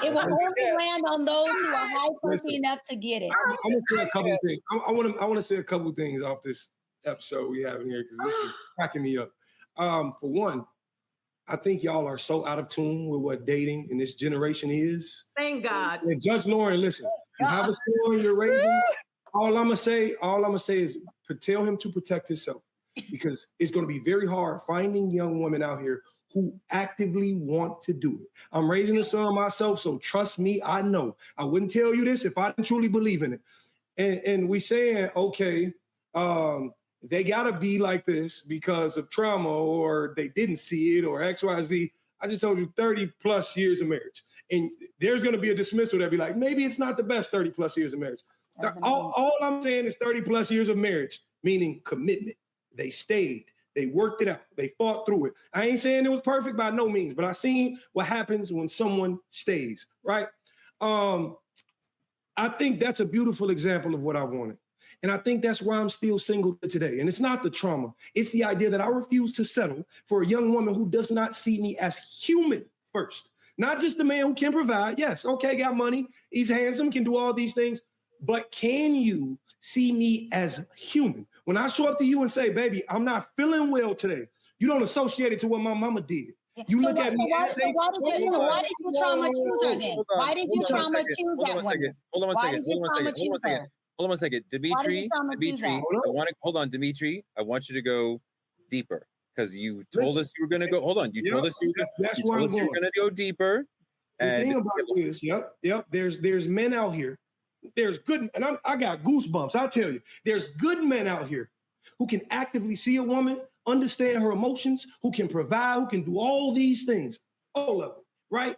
It will only land on those who are high functioning enough to get it. I'm gonna say a couple of things. I want to say a couple of things off this episode we have in here because this is cracking me up. For one, I think y'all are so out of tune with what dating in this generation is. Thank God. And Judge Lauren, listen, you have a son you're raising. All I'm gonna say is tell him to protect himself because it's gonna be very hard finding young women out here who actively want to do it. I'm raising a son myself, so trust me, I know. I wouldn't tell you this if I didn't truly believe in it. And we saying, okay, they gotta be like this because of trauma or they didn't see it or X, Y, Z. I just told you 30 plus years of marriage. And there's gonna be a dismissal that'll be like, maybe it's not the best 30 plus years of marriage. All I'm saying is 30 plus years of marriage, meaning commitment. They stayed, they worked it out, they fought through it. I ain't saying it was perfect by no means, but I seen what happens when someone stays, right? I think that's a beautiful example of what I wanted. And I think that's why I'm still single today. And it's not the trauma. It's the idea that I refuse to settle for a young woman who does not see me as human first. Not just the man who can provide. Yes, okay, got money. He's handsome, can do all these things. But can you see me as human. When I show up to you and say, baby, I'm not feeling well today, you don't associate it to what my mama did. You look at me as a... why did you trauma choose her then? Why did you trauma choose that one? Hold on one Why second. did you trauma choose her? Hold on one second. Dimitri, hold on, Dimitri. I want you to go deeper because you told us you were going to go. Hold on. You told us you were going to go deeper. The thing about this, there's men out here. There's good, and I got goosebumps. I tell you, there's good men out here who can actively see a woman, understand her emotions, who can provide, who can do all these things, all of them, right?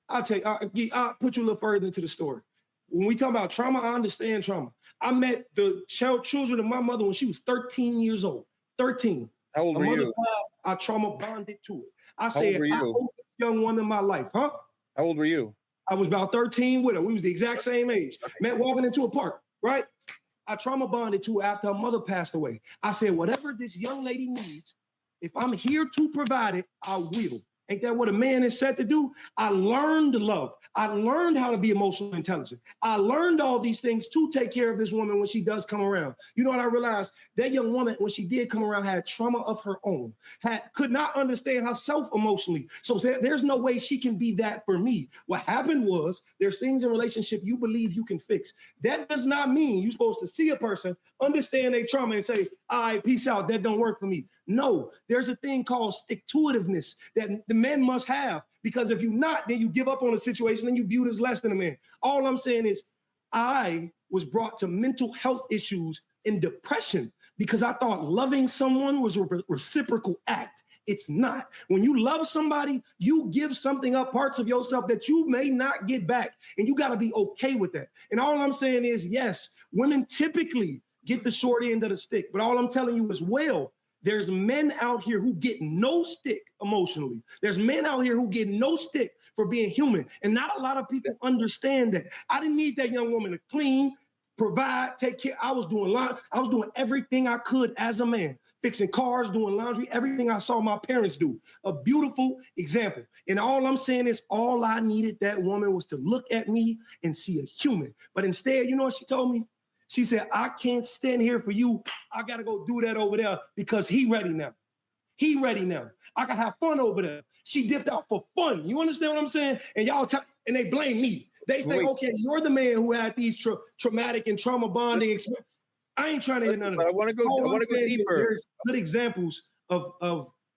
I'll I'll put you a little further into the story. When we talk about trauma, I understand trauma. I met the children of my mother when she was 13 years old. 13. How old were you? I trauma bonded to it. I said, I owe this young woman my life, huh? How old were you? I was about 13 with her. We was the exact same age. Met walking into a park, right? I trauma bonded to her after her mother passed away. I said, whatever this young lady needs, if I'm here to provide it, I will. Ain't that what a man is set to do? I learned to love. I learned how to be emotionally intelligent. I learned all these things to take care of this woman when she does come around. You know what I realized? That young woman, when she did come around, had trauma of her own, could not understand herself emotionally. So there's no way she can be that for me. What happened was there's things in relationship you believe you can fix. That does not mean you're supposed to see a person, understand their trauma and say, all right, peace out, that don't work for me. No, there's a thing called stick-to-itiveness that the men must have, because if you're not, then you give up on a situation and you view it as less than a man. All I'm saying is I was brought to mental health issues and depression because I thought loving someone was a reciprocal act. It's not. When you love somebody, you give something up, parts of yourself that you may not get back, and you got to be okay with that. And all I'm saying is, yes, women typically get the short end of the stick, but all I'm telling you is, well, there's men out here who get no stick emotionally. There's men out here who get no stick for being human. And not a lot of people understand that. I didn't need that young woman to clean, provide, take care. I was doing everything I could as a man, fixing cars, doing laundry, everything I saw my parents do. A beautiful example. And all I'm saying is all I needed that woman was to look at me and see a human. But instead, you know what she told me? She said, I can't stand here for you. I got to go do that over there because he ready now. He ready now. I can have fun over there. She dipped out for fun. You understand what I'm saying? And y'all and they blame me. They say, okay, you're the man who had these traumatic and trauma bonding experiences. I ain't trying to hear none of that. I want to go deeper. There's good examples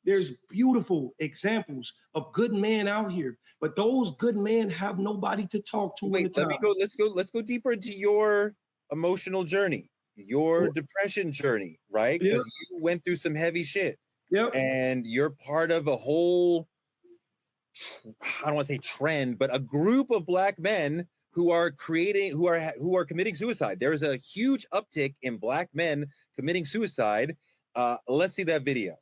there's beautiful examples of good men out here, but those good men have nobody to talk to. Wait, let's go deeper into your emotional journey, your depression journey, right? Because you went through some heavy shit. Yep. And you're part of a whole, I don't want to say trend, but a group of Black men who are committing suicide. There is a huge uptick in Black men committing suicide. Let's see that video.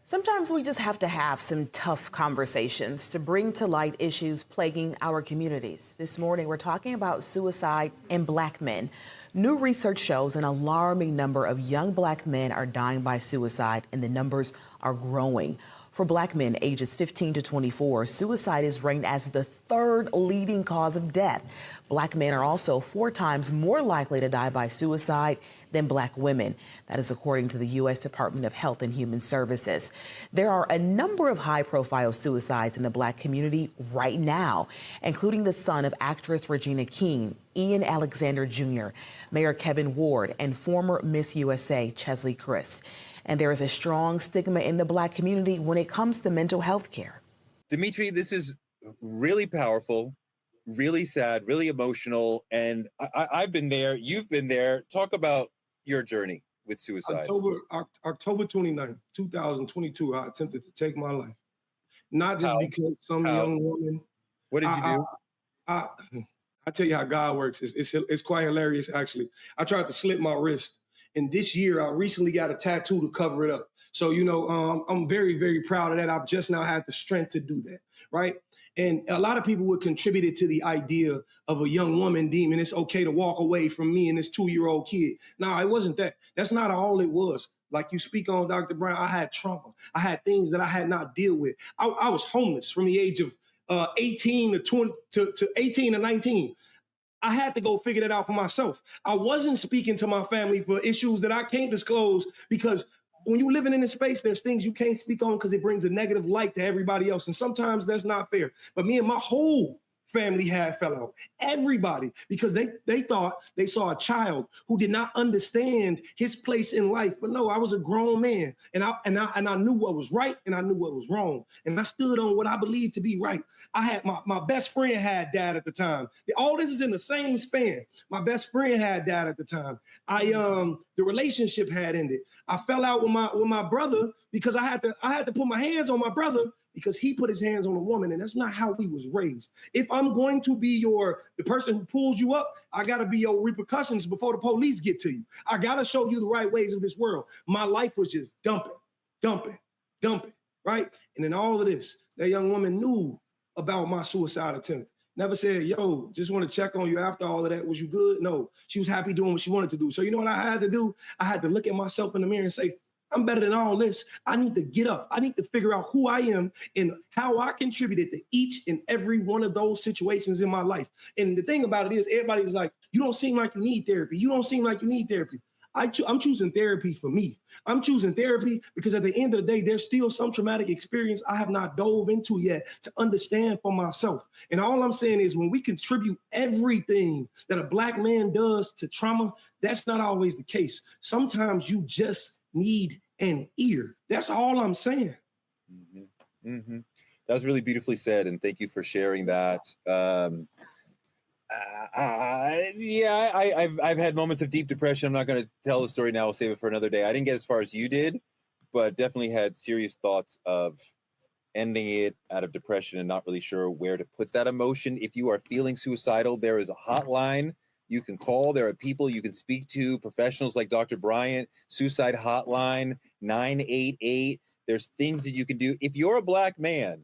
Sometimes we just have to have some tough conversations to bring to light issues plaguing our communities. This morning, we're talking about suicide in Black men. New research shows an alarming number of young Black men are dying by suicide, and the numbers are growing. For Black men ages 15 to 24, suicide is ranked as the third leading cause of death. Black men are also 4 times more likely to die by suicide than Black women. That is according to the U.S. Department of Health and Human Services. There are a number of high-profile suicides in the Black community right now, including the son of actress Regina King, Ian Alexander Jr., Mayor Kevin Ward, and former Miss USA Chesley Christ. And there is a strong stigma in the Black community when it comes to mental health care. Dimitri, this is really powerful, really sad, really emotional. And I've been there. You've been there. Talk about your journey with suicide. October 29th, 2022, I attempted to take my life. Not just because some young woman. What did you do? I tell you how God works. It's quite hilarious, actually. I tried to slit my wrist. And this year, I recently got a tattoo to cover it up. So, you know, I'm very, very proud of that. I've just now had the strength to do that, right? And a lot of people would contribute it to the idea of a young woman deeming it's okay to walk away from me and this 2-year-old kid. No, it wasn't that. That's not all it was. Like you speak on, Dr. Brown, I had trauma. I had things that I had not dealt with. I was homeless from the age of 18 to 19. I had to go figure that out for myself. I wasn't speaking to my family for issues that I can't disclose, because when you're living in this space, there's things you can't speak on because it brings a negative light to everybody else. And sometimes that's not fair. But me and my whole family had fell out. Everybody, because they thought they saw a child who did not understand his place in life. But no, I was a grown man, and I knew what was right and I knew what was wrong, and I stood on what I believed to be right. I had my best friend had died at the time. All this is in the same span. My best friend had died at the time. The relationship had ended. I fell out with my brother because I had to put my hands on my brother because he put his hands on a woman, and that's not how we was raised. If I'm going to be the person who pulls you up, I gotta be your repercussions before the police get to you. I gotta show you the right ways of this world. My life was just dumping, right? And then all of this, that young woman knew about my suicide attempt. Never said, yo, just want to check on you after all of that. Was you good? No, she was happy doing what she wanted to do. So you know what I had to do? I had to look at myself in the mirror and say, I'm better than all this. I need to get up. I need to figure out who I am and how I contributed to each and every one of those situations in my life. And the thing about it is, everybody's like, you don't seem like you need therapy. You don't seem like you need therapy. I'm choosing therapy for me. I'm choosing therapy because at the end of the day, there's still some traumatic experience I have not dove into yet to understand for myself. And all I'm saying is, when we contribute everything that a Black man does to trauma, that's not always the case. Sometimes you just need an ear. That's all I'm saying. Mm-hmm. Mm-hmm. That was really beautifully said, and thank you for sharing that. I've had moments of deep depression. I'm not going to tell the story now. I'll save it for another day. I didn't get as far as you did, but definitely had serious thoughts of ending it out of depression and not really sure where to put that emotion. If you are feeling suicidal, there is a hotline you can call. There are people you can speak to, professionals like Dr. Bryant, suicide hotline, 988. There's things that you can do. If you're a Black man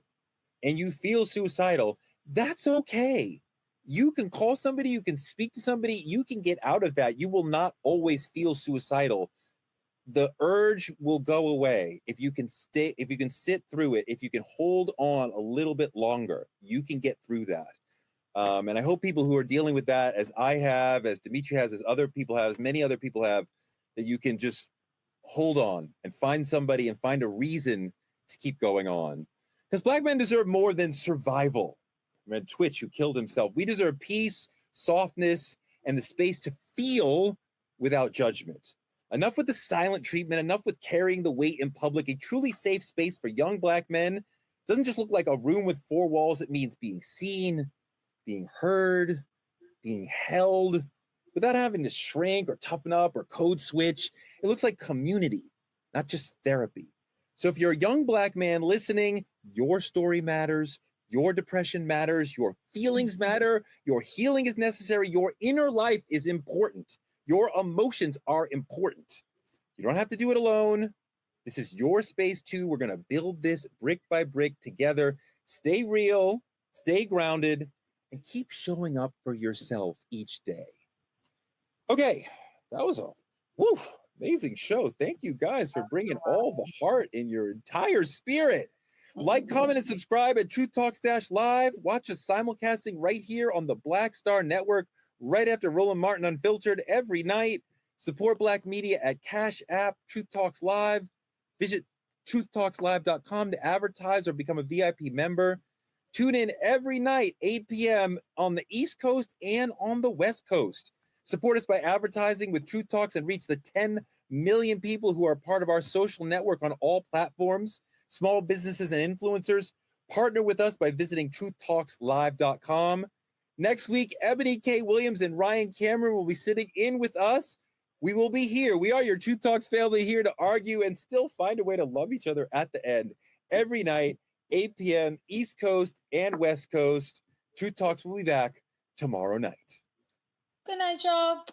and you feel suicidal, that's okay. You can call somebody, you can speak to somebody, you can get out of that. You will not always feel suicidal. The urge will go away if you can sit through it, if you can hold on a little bit longer, you can get through that. And I hope people who are dealing with that, as I have, as Dimitri has, as other people have, as many other people have, that you can just hold on and find somebody and find a reason to keep going on. Because Black men deserve more than survival. Man, Twitch, who killed himself. We deserve peace, softness, and the space to feel without judgment. Enough with the silent treatment, enough with carrying the weight in public. A truly safe space for young Black men doesn't just look like a room with four walls. It means being seen, being heard, being held without having to shrink or toughen up or code switch. It looks like community, not just therapy. So if you're a young Black man listening, your story matters. Your depression matters. Your feelings matter. Your healing is necessary. Your inner life is important. Your emotions are important. You don't have to do it alone. This is your space too. We're going to build this brick by brick together. Stay real, stay grounded, and keep showing up for yourself each day. Okay, that was a amazing show. Thank you guys for bringing all the heart in your entire spirit. Like, comment, and subscribe at Truth Talks-Live. Watch us simulcasting right here on the Black Star Network, right after Roland Martin Unfiltered every night. Support Black media at CashApp, Truth Talks Live. Visit TruthTalksLive.com to advertise or become a VIP member. Tune in every night, 8 p.m. on the East Coast and on the West Coast. Support us by advertising with Truth Talks and reach the 10 million people who are part of our social network on all platforms. Small businesses and influencers, partner with us by visiting TruthTalksLive.com. Next week, Ebony K. Williams and Ryan Cameron will be sitting in with us. We will be here. We are your Truth Talks family, here to argue and still find a way to love each other at the end. Every night, 8 p.m. East Coast and West Coast. Truth Talks will be back tomorrow night. Good night, y'all.